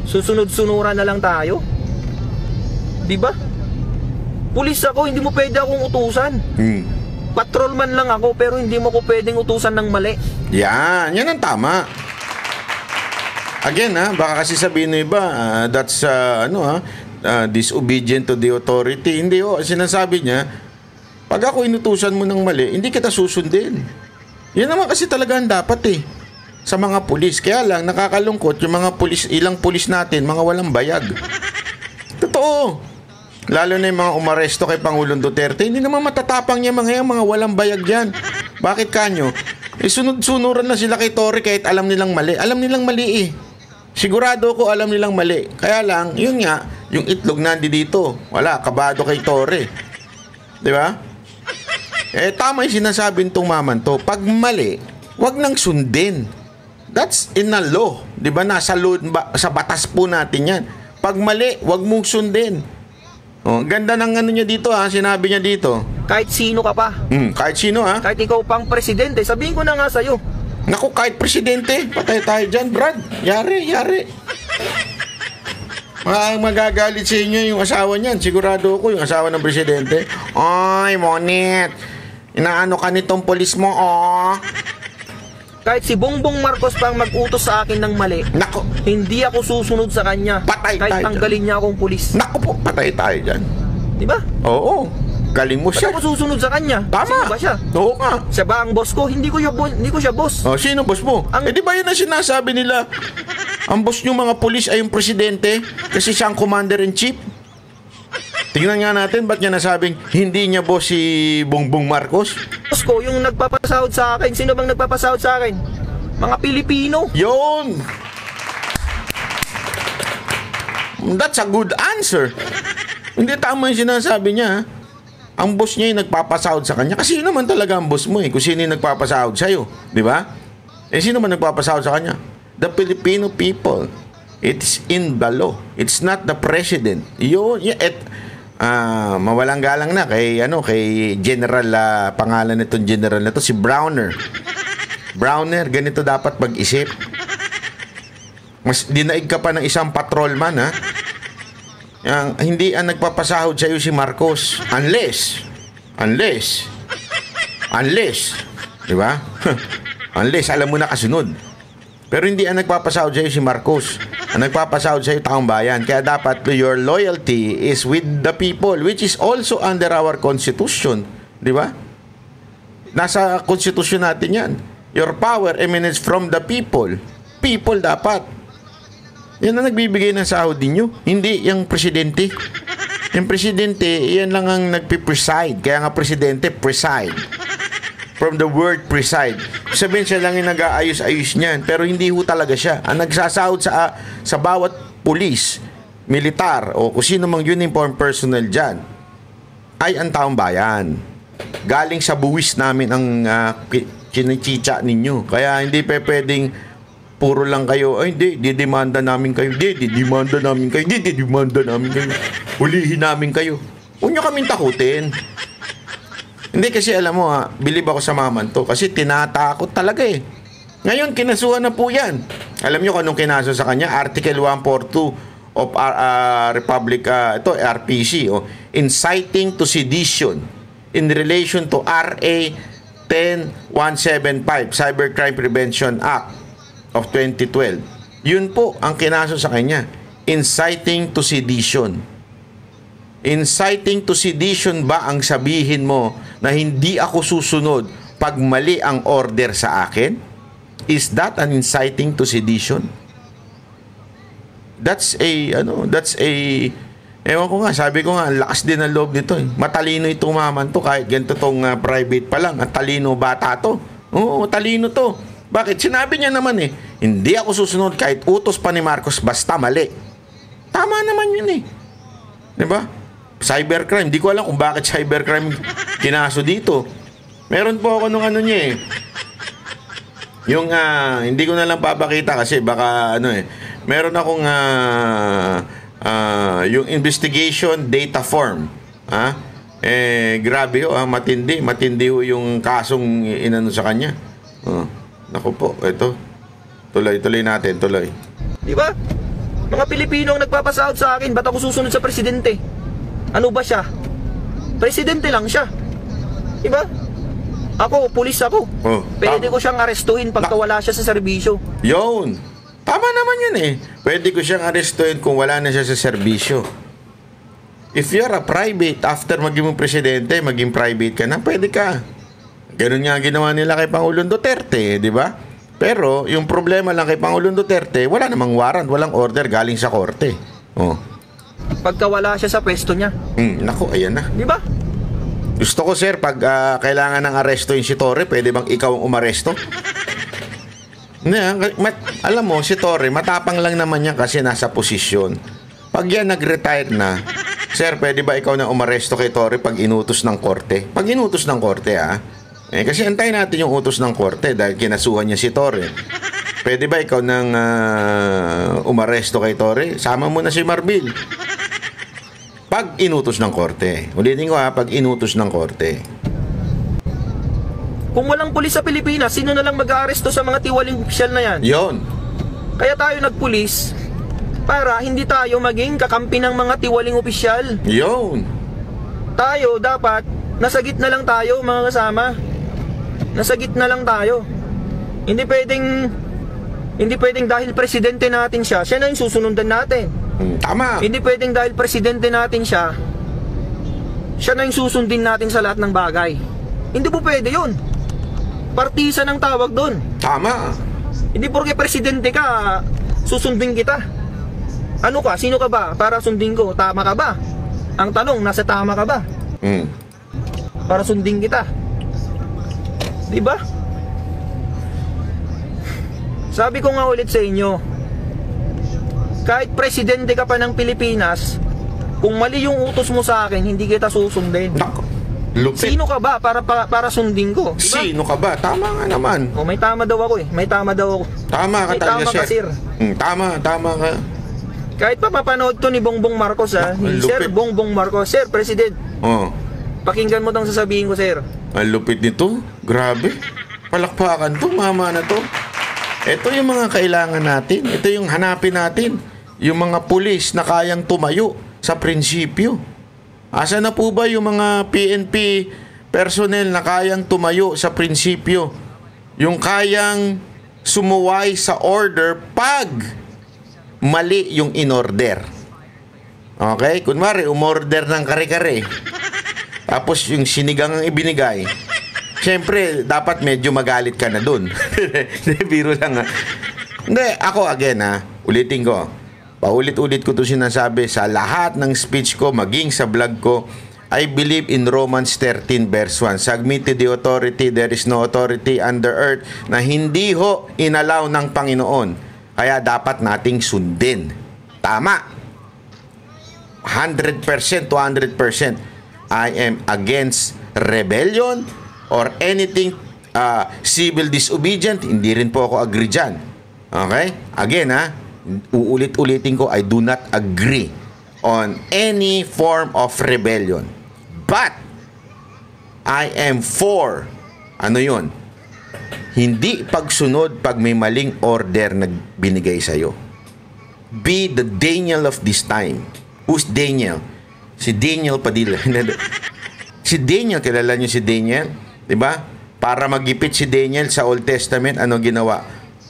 susunod-sunuran na lang tayo. Di ba? Pulis ako, hindi mo pwede akong utusan. Patrolman lang ako, pero hindi mo ko pwedeng utusan ng mali. Yan ang tama. Again, baka kasi sabihin ng iba, that's disobedient to the authority. Hindi, sinasabi niya, pag ako inutusan mo ng mali, hindi kita susundin. Yan naman kasi talaga ang dapat sa mga pulis. Kaya lang, nakakalungkot yung mga pulis, ilang pulis natin, mga walang bayag. Totoo. Lalo na yung mga umaresto kay Pangulong Duterte, hindi naman matatapang niya mga walang bayag yan. Bakit kanyo? Sunod-sunuran na sila kay Torre kahit alam nilang mali. Alam nilang mali Sigurado ko alam nilang mali. Kaya lang, yun nga, yung itlog nandi dito. Wala, kabado kay Torre. Di ba? Tama yung sinasabi nitong maman to. Pag mali, wag nang sundin. That's in the law. Di ba? Nasa law, sa batas po natin yan. Pag mali, wag mong sundin. Ganda ng ano niya dito sinabi niya dito. Kahit sino ka pa. Kahit sino Kahit ikaw pang presidente, sabihin ko na nga sa'yo. Naku, kahit presidente, patay tayo dyan, Brad. Yari. Magagalit sa inyo yung asawa niyan. Sigurado ko yung asawa ng presidente. Ay, Monet, inaano ka nitong polis mo, Kahit si Bongbong Marcos pang mag-utos sa akin ng mali, Naku, hindi ako susunod sa kanya. Patay kahit tayo tanggalin niya akong pulis. naku po, patay tayo dyan. Di ba? Oo, galing mo Ba't siya. ako susunod sa kanya? Tama. Sino ba siya? Oo nga. Siya ba ang boss ko? Hindi ko siya boss. Sino boss mo? Di ba yun ang sinasabi nila? Ang boss nyo mga pulis ay yung presidente kasi siya ang commander-in-chief. Tingnan nga natin, ba't niya nasabing hindi niya boss si Bongbong Marcos? Boss ko, yung nagpapasahod sa akin. Sino bang nagpapasahod sa akin? Mga Pilipino. Yun! That's a good answer. Hindi tama yung sinasabi niya. Ang boss niya yung nagpapasahod sa kanya. Kasi yun naman talaga ang boss mo kung sino yung nagpapasahod sa'yo. Di ba? Sino man nagpapasahod sa kanya? The Filipino people. It's in the law. It's not the president. Yun. Mawalang galang na kay General, pangalan nitong General na to, si Browner. Browner, ganito dapat mag-isip. Mas dinaig ka pa ng isang patrolman, hindi ang nagpapasahod sa'yo si Marcos. Unless, di ba? Unless, alam mo na kasunod. Pero hindi ang nagpapasahod sa'yo si Marcos. Ang nagpapasahod sa'yo taong bayan. Kaya dapat your loyalty is with the people, which is also under our constitution. Di ba? Nasa konstitusyon natin yan. Your power emanates from the people. People dapat. Yan ang nagbibigay ng sahod ninyo. Hindi yung presidente. Yung presidente, yan lang ang nagpipreside. Kaya nga presidente, preside. From the word preside. Sabihin siya lang yung nag-aayos-ayos niyan. Pero hindi ho talaga siya. Ang nagsasahod sa bawat pulis, militar, o kung sino mang uniform personnel dyan, ay ang taong bayan. Galing sa buwis namin ang kinichicha ninyo. Kaya hindi pwedeng puro lang kayo, hindi, didemanda namin kayo. Didemanda namin kayo. Hulihin namin kayo. Huwag nyo kaming takutin. Hindi kasi alam mo bilib ako sa maman to kasi tinatakot talaga Ngayon, kinasuhan na po yan. Alam nyo kung anong kinaso sa kanya? Article 142 of RPC, inciting to sedition in relation to RA 10175, Cybercrime Prevention Act. of 2012. Yun po ang kinaso sa kanya. Inciting to sedition. Inciting to sedition ba ang sabihin mo na hindi ako susunod pag mali ang order sa akin? Is that an inciting to sedition? That's ewan ko nga, sabi ko nga, lakas din ang loob nito eh. Matalino itong maman to, kahit ganito tong private pa lang. Ang talino bata to. Oo, talino to. Bakit? Sinabi niya naman eh, hindi ako susunod kahit utos pa ni Marcos basta mali. Tama naman yun eh. Diba? Cybercrime. Di ko alam kung bakit cybercrime kinaso dito. Meron po ako nung ano niya eh. Yung, hindi ko na lang papakita kasi baka meron akong yung investigation data form. Grabe matindi. Matindi yung kasong inano sa kanya. Naku po, ito. Tuloy natin, tuloy. Di ba? Mga Pilipino ang nagpapasahod sa akin, ba't ako susunod sa presidente? Ano ba siya? Presidente lang siya. Di ba? Ako, pulis ako. Pwede ko siyang arestuhin pagka wala siya sa serbisyo. Yun. Tama naman yun eh. Pwede ko siyang arestuhin kung wala na siya sa serbisyo. If you're a private, after maging presidente, maging private ka na, pwede ka. Ganun nga ginawa nila kay Pangulong Duterte, di ba? Pero yung problema lang kay Pangulong Duterte, wala namang warrant, walang order galing sa korte. Pagka wala siya sa pwesto niya. Naku, ayan na. Di ba? Gusto ko, sir, pag kailangan ng aresto yung si Torre, pwede bang ikaw ang umaresto? Alam mo, si Torre, matapang lang naman yan kasi nasa posisyon. Pag yan nag-retire na, sir, pwede ba ikaw na umaresto kay Torre pag inutos ng korte? Pag inutos ng korte, kasi antayin natin yung utos ng korte dahil kinasuhan niya si Torre. Pwede ba ikaw nang umaresto kay Torre? Sama mo na si Marbil. Pag inutos ng korte. Ulitin ko pag inutos ng korte. Kung walang pulis sa Pilipinas, sino na lang mag-aaresto sa mga tiwaling opisyal na yan? Yon. Kaya tayo nagpulis para hindi tayo maging kakampi ng mga tiwaling opisyal. Yon. Tayo dapat nasa gitna lang tayo, mga kasama. Nasa gitna lang tayo. Hindi pwedeng dahil presidente natin siya na yung susunundan natin. Tama. Hindi pwedeng dahil presidente natin siya na yung susundin natin sa lahat ng bagay. Hindi po pwede yun. Partisa ng tawag doon. Tama. Hindi porke presidente ka, susundin kita. Ano ka? Sino ka ba? Para sundin ko. Tama ka ba? Ang tanong, nasa tama ka ba? Para sundin kita. Diba? Sabi ko nga ulit sa inyo, kahit presidente ka pa ng Pilipinas, kung mali yung utos mo sa akin, hindi kita susundin. Lupit. Sino ka ba para sundin ko? Diba? Sino ka ba? Tama nga naman. May tama daw ako eh. May tama daw ako. Tama ka talaga, sir. Tama ka. Kahit pa mapanood to ni Bongbong Marcos ni Sir Bongbong Marcos. Sir, President. Pakinggan mo tong sasabihin ko, sir. Ang lupit nito. Grabe. Palakpakan to, mama na to. Ito yung mga kailangan natin. Ito yung hanapin natin. Yung mga pulis na kayang tumayo sa prinsipyo. Asa na po ba yung mga PNP personnel na kayang tumayo sa prinsipyo? Yung kayang sumuway sa order pag mali yung in-order. Okay? Kunwari, umorder ng kare-kare. Tapos yung sinigang ang ibinigay. Siyempre, dapat medyo magalit ka na dun. Biro lang Hindi, ako again ulitin ko. Paulit-ulit ko ito sinasabi sa lahat ng speech ko, maging sa vlog ko. I believe in Romans 13 verse 1. Submit to the authority, there is no authority under earth na hindi ho inalaw ng Panginoon. Kaya dapat nating sundin. Tama. 100%, 200%. I am against rebellion or anything civil disobedient. Hindi rin po ako agree dyan. Okay? Again, uulit-ulitin ko, I do not agree on any form of rebellion. But, I am for, hindi pagsunod pag may maling order na binigay sa'yo. Be the Daniel of this time. Who's Daniel? Si Daniel Padilla. Si Daniel, kilala niyo si Daniel? Diba? Para magipit si Daniel sa Old Testament, ano ginawa?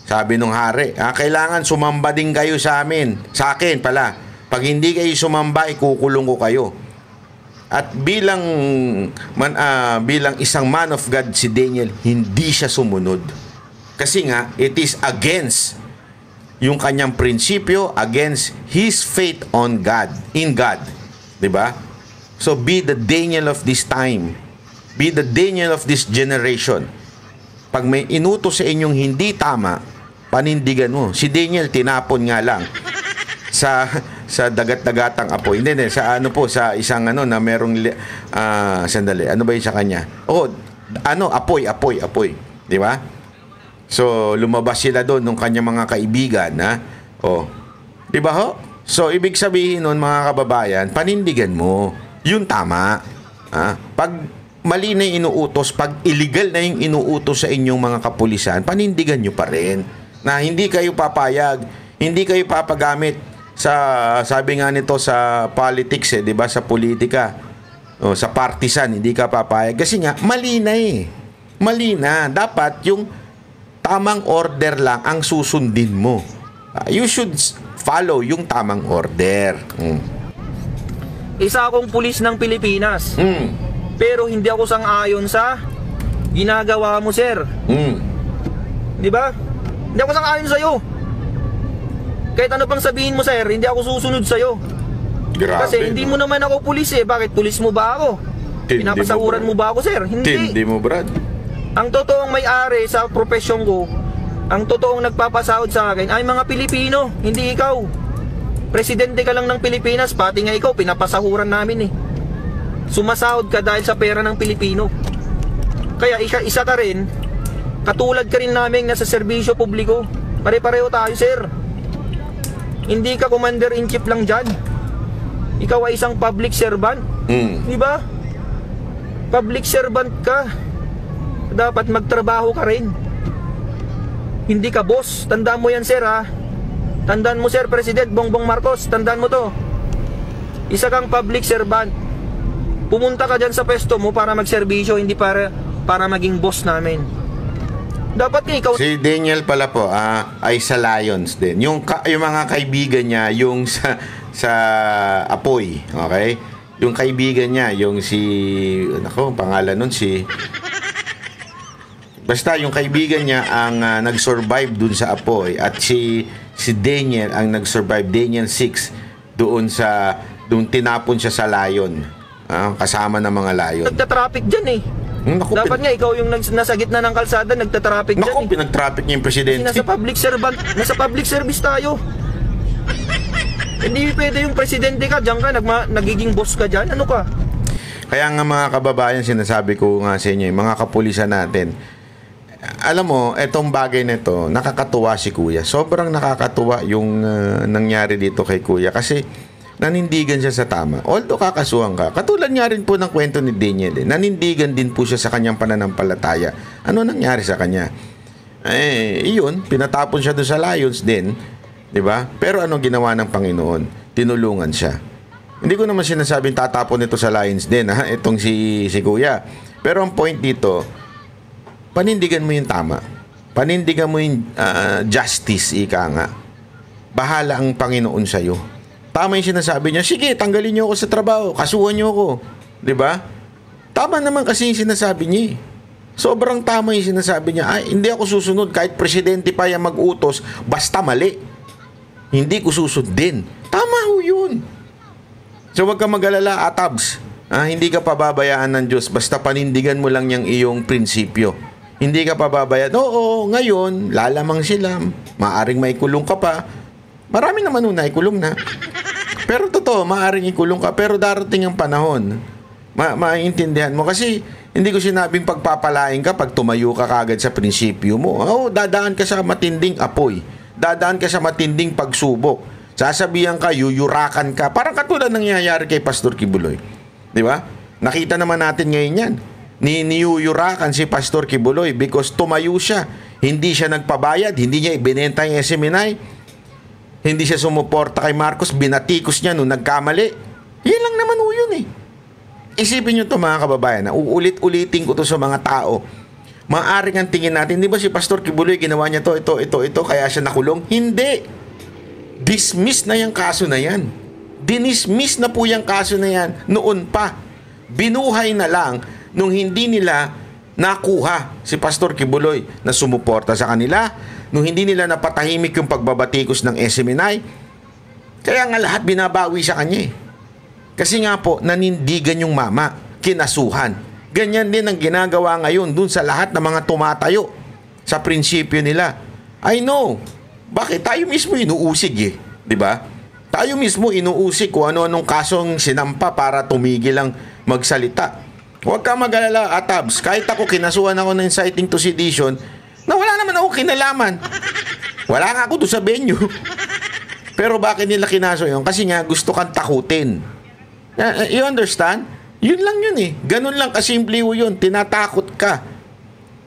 Sabi nung hari, kailangan sumamba din kayo sa amin. Sa akin pala. Pag hindi kayo sumamba, ikukulong ko kayo. At bilang isang man of God si Daniel, hindi siya sumunod. Kasi nga, it is against yung kanyang prinsipyo, against his faith on God, in God. 'Di ba? So be the Daniel of this time. Be the Daniel of this generation. Pag may inutos sa inyong hindi tama, panindigan mo. Si Daniel tinapon nga lang sa dagat-dagatang apoy. Hindi, sa sa isang na merong sandali. Ano ba 'yung sa kanya? Apoy, 'di ba? So lumabas sila doon ng kanyang mga kaibigan, 'di ba ho? So ibig sabihin noon, mga kababayan, panindigan mo 'yung tama. Pag mali na yung inuutos, pag illegal na yung inuutos sa inyong mga kapulisan, panindigan nyo pa rin na hindi kayo papayag, hindi kayo papagamit sa, sabi nga nito sa politics, 'di ba, sa politika, sa partisan, hindi ka papayag kasi nga mali na mali na. Dapat yung tamang order lang ang susundin mo. You should follow yung tamang order. Isa akong pulis ng Pilipinas. Pero hindi ako sang-ayon sa ginagawa mo, sir. Di ba? Hindi ako sang-ayon sa'yo. Kahit ano pang sabihin mo, sir, hindi ako susunod sa'yo. Grabe, kasi hindi mo naman ako pulis Bakit pulis mo ba ako? Pinapasahuran mo ba ako, sir? Hindi. Hindi mo, Brad. Ang totoong may-ari sa profesyon ko, ang totoong nagpapasahod sa akin ay mga Pilipino, hindi ikaw. Presidente ka lang ng Pilipinas, pati nga ikaw, pinapasahuran namin Sumasahod ka dahil sa pera ng Pilipino. Kaya isa ka rin, katulad ka rin namin nasa serbisyo publiko. Pare-pareho tayo, sir. Hindi ka commander-in-chief lang dyan. Ikaw ay isang public servant. Di ba? Public servant ka. Dapat magtrabaho ka rin. Hindi ka boss. Tandaan mo yan, sir, Tandaan mo, sir, President Bongbong Marcos. Tandaan mo to. Isa kang public servant. Pumunta ka dyan sa pwesto mo para magserbisyo, hindi para maging boss namin. Dapat nga ikaw... Si Daniel pala po ay sa Lions din. Yung mga kaibigan niya, yung sa Apoy, okay? Yung kaibigan niya, yung pangalan nun basta yung kaibigan niya ang nag-survive dun sa Apoy, at si Daniel ang nag-survive, Daniel 6, doon tinapon siya sa Lion. Kasama ng mga Lion. Nagta-traffic dyan Dapat nga ikaw yung nasa gitna ng kalsada, nagta-traffic dyan pinag-traffic niya yung presidente. Nasa public servant, nasa public service tayo. Hindi pwede yung presidente ka, dyan ka, nagiging boss ka dyan. Ano ka? Kaya nga, mga kababayan, sinasabi ko nga sa inyo, mga kapulisan natin, alam mo, etong bagay na ito, nakakatuwa si Kuya. Sobrang nakakatuwa yung nangyari dito kay Kuya kasi nanindigan siya sa tama. Although kakasuhan ka, katulad nga rin po ng kwento ni Daniel, nanindigan din po siya sa kanyang pananampalataya. Ano nangyari sa kanya? Iyon, pinatapon siya doon sa Lions din, di ba? Pero anong ginawa ng Panginoon? Tinulungan siya. Hindi ko naman sinasabing tatapon ito sa Lions din, itong si Kuya. Pero ang point dito, panindigan mo yung tama. Panindigan mo yung justice, ika nga. Bahala ang Panginoon sa'yo. Tama yung sinasabi niya, sige, tanggalin niyo ako sa trabaho, kasuhan niyo ako. Diba? Tama naman kasi yung sinasabi niya. Sobrang tama yung sinasabi niya. Hindi ako susunod kahit presidente pa yung mag-utos, basta mali. Hindi ko susundin. Tama ho yun. So wag ka mag-alala, Atabs. Hindi ka pababayaan ng Diyos, basta panindigan mo lang yung iyong prinsipyo. Hindi ka pababayaan. Oo, ngayon, lalamang sila. Maaring maikulong ka pa. Marami naman na ikulong na. Pero totoo, maaaring ikulong ka. Pero darating ang panahon, maintindihan mo. Kasi hindi ko sinabing pagpapalain ka pag tumayo ka kagad sa prinsipyo mo. Dadaan ka sa matinding apoy. Dadaan ka sa matinding pagsubok. Sasabihan ka, yuyurakan ka. Parang katulad nangyayari kay Pastor Kibuloy. Di ba? Nakita naman natin ngayon yan. Niyuyurakan si Pastor Kibuloy because tumayo siya. Hindi siya nagpabayad. Hindi niya ibinenta yung SMNI. Hindi siya sumuporta kay Marcos, binatikos niya nung nagkamali. Yan lang naman yun Isipin nyo ito, mga kababayan, na uulit-ulitin ko to sa mga tao. Maaring ang tingin natin, di ba si Pastor Kibuloy ginawa niya ito, kaya siya nakulong? Hindi. Dismiss na yung kaso na yan. Dinismiss na po yung kaso na yan noon pa. Binuhay na lang nung hindi nila nakuha si Pastor Kibuloy na sumuporta sa kanila, nung hindi nila napatahimik yung pagbabatikos ng SMNI. Kaya nga lahat binabawi sa kanya eh. Kasi nga po, nanindigan yung mama, kinasuhan. Ganyan din ang ginagawa ngayon dun sa lahat ng mga tumatayo sa prinsipyo nila. I know. Bakit? Tayo mismo inuusig eh. Diba? Tayo mismo inuusig kung ano-anong kasong sinampa para tumigil lang magsalita. Huwag ka mag-alala, Atabs. Kahit ako, kinasuhan ako ng inciting to sedition na wala naman ako kinalaman. Wala nga ako doon sa venue. Pero bakit nila kinaso yun? Kasi nga gusto kang takutin. You understand? Yun lang yun eh. Ganun lang kasimple yun. Tinatakot ka.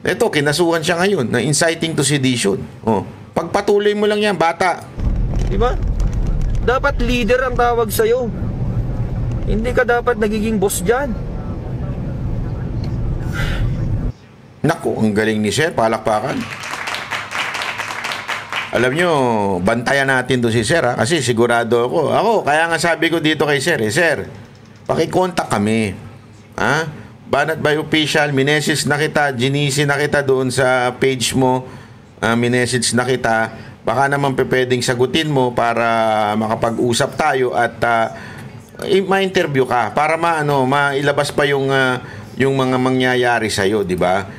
Ito, kinasuhan siya ngayon na inciting to sedition. Oh. Pagpatuloy mo lang yan, bata. Diba? Dapat leader ang tawag sa'yo. Hindi ka dapat nagiging boss dyan. Naku, ang galing ni Sir. Palakpakan. Alam nyo, bantayan natin to si Sir ha? Kasi sigurado ako. Kaya nga sabi ko dito kay Sir Sir, pakikontak kami. Ha? Banat by Official, minessage na kita, ginisi na kita doon sa page mo, minessage na kita. Baka naman pwedeng sagutin mo para makapag-usap tayo at ma-interview ka para mailabas pa yung mga mangyayari sa iyo, di ba?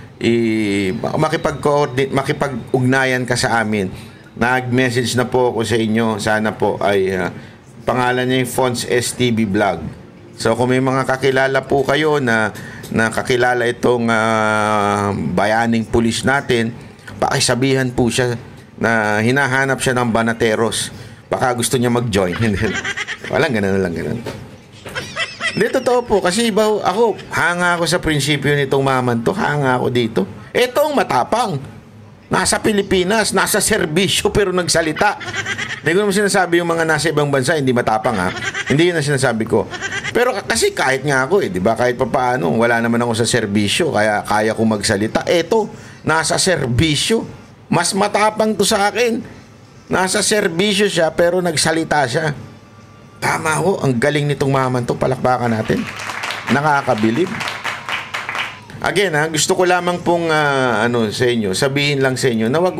Makipag-ugnayan ka sa amin. Nag-message na po ako sa inyo. Sana po ay pangalan niya yung Fonz STB Vlog. So kung may mga kakilala po kayo na kakilala itong bayaning pulis natin, pakisabihan po siya na hinahanap siya ng banateros. Baka gusto niya mag-join. Walang ganun. Hindi, totoo po. Kasi iba ako, hanga ako sa prinsipyo nitong maman to. Hanga ako dito. Etong matapang. Nasa Pilipinas, nasa serbisyo pero nagsalita. Hindi ko naman sinasabi yung mga nasa ibang bansa hindi matapang ha. Hindi yun ang sinasabi ko. Pero kasi kahit nga ako di ba? Kahit papaano, wala naman ako sa serbisyo kaya kaya ko magsalita. Eto, nasa serbisyo. Mas matapang to sa akin. Nasa serbisyo siya pero nagsalita siya. Tama ho, ang galing nitong maman to. Palakpakan natin. Nakakabilib. Again, gusto ko lamang pong sa inyo, sabihin lang sa inyo na wag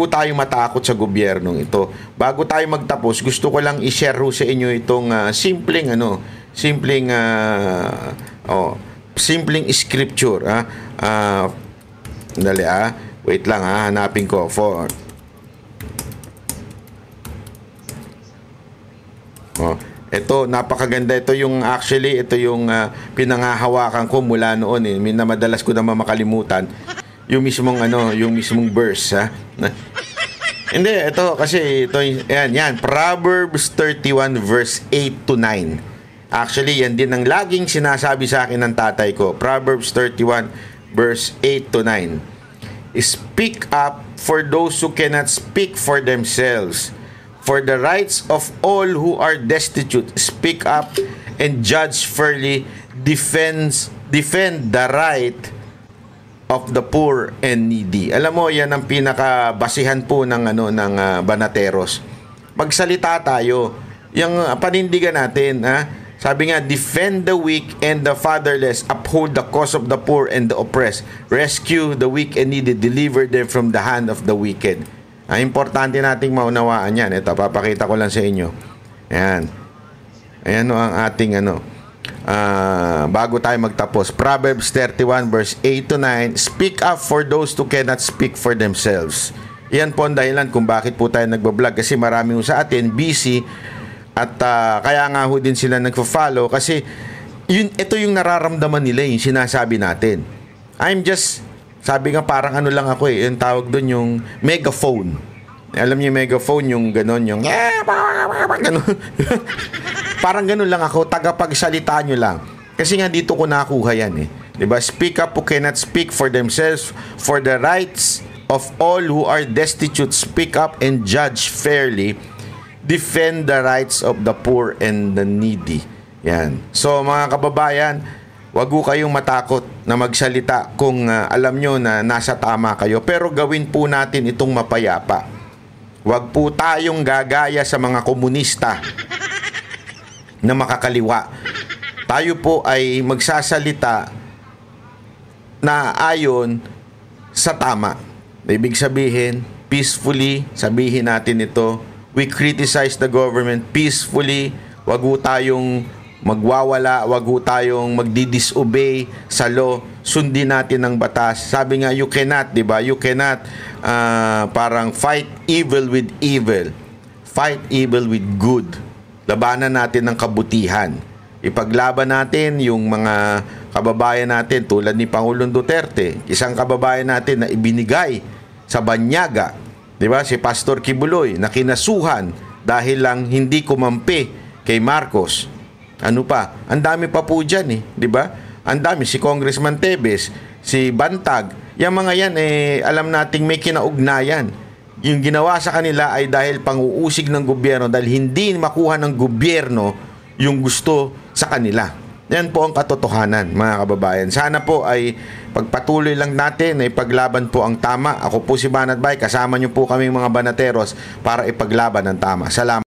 tayong matakot sa gobyernong ito. Bago tayo magtapos, gusto ko lang i-share sa inyo itong simpleng scripture. Dali wait lang hanapin ko ito, napakaganda. Ito yung pinangahawakan ko mula noon eh. Madalas ko naman makalimutan. Yung mismong verse Hindi, ito kasi yan, Proverbs 31 verse 8 to 9. Actually, yan din ang laging sinasabi sa akin ng tatay ko. Proverbs 31 verse 8 to 9. Speak up for those who cannot speak for themselves. For the rights of all who are destitute, speak up and judge fairly, defend the right of the poor and needy. Alam mo, yan ang pinakabasihan po ng banateros. Magsalita tayo. Yung panindigan natin, sabi nga, defend the weak and the fatherless, uphold the cause of the poor and the oppressed, rescue the weak and needy, deliver them from the hand of the wicked. Importante nating maunawaan yan. Ito, papakita ko lang sa inyo. Ayan. Ayan ang ating bago tayo magtapos. Proverbs 31 verse 8 to 9. Speak up for those who cannot speak for themselves. Yan po ang dahilan kung bakit po tayo nagbablog. Kasi marami sa atin busy at kaya nga ho din sila nagfo-follow kasi ito yung nararamdaman nila, yung sinasabi natin. Sabi nga parang lang ako yung tawag doon yung megaphone. Alam niyo yung megaphone, yung ganon, yung ganon. Parang ganon lang ako, tagapagsalita nyo lang. Kasi nga dito ko nakuha yan Diba? Speak up who cannot speak for themselves, for the rights of all who are destitute, speak up and judge fairly, defend the rights of the poor and the needy. Yan. So mga kababayan, wag po kayong matakot na magsalita kung alam nyo na nasa tama kayo. Pero gawin po natin itong mapayapa. Wag po tayong gagaya sa mga komunista na makakaliwa. Tayo po ay magsasalita na ayon sa tama. Ibig sabihin, peacefully, sabihin natin ito, we criticize the government peacefully. Wag po tayong magwawala, wag po tayong magdi-disobey sa law. Sundin natin ang batas. Sabi nga, you cannot, di ba? You cannot parang fight evil with evil. Fight evil with good. Labanan natin ng kabutihan. Ipaglaban natin yung mga kababayan natin tulad ni Pangulong Duterte. Isang kababayan natin na ibinigay sa banyaga, di ba? Si Pastor Kibuloy na kinasuhan dahil lang hindi kumampi kay Marcos. Ano pa? Ang dami pa po dyan di ba? Ang dami. Si Congressman Tebes, si Bantag, yung mga yan, alam nating may kinaugnayan. Yung ginawa sa kanila ay dahil pang-uusig ng gobyerno, dahil hindi makuha ng gobyerno yung gusto sa kanila. Yan po ang katotohanan, mga kababayan. Sana po ay pagpatuloy lang natin na ipaglaban po ang tama. Ako po si Banat Bay, kasama niyo po kami mga banateros para ipaglaban ang tama. Salamat.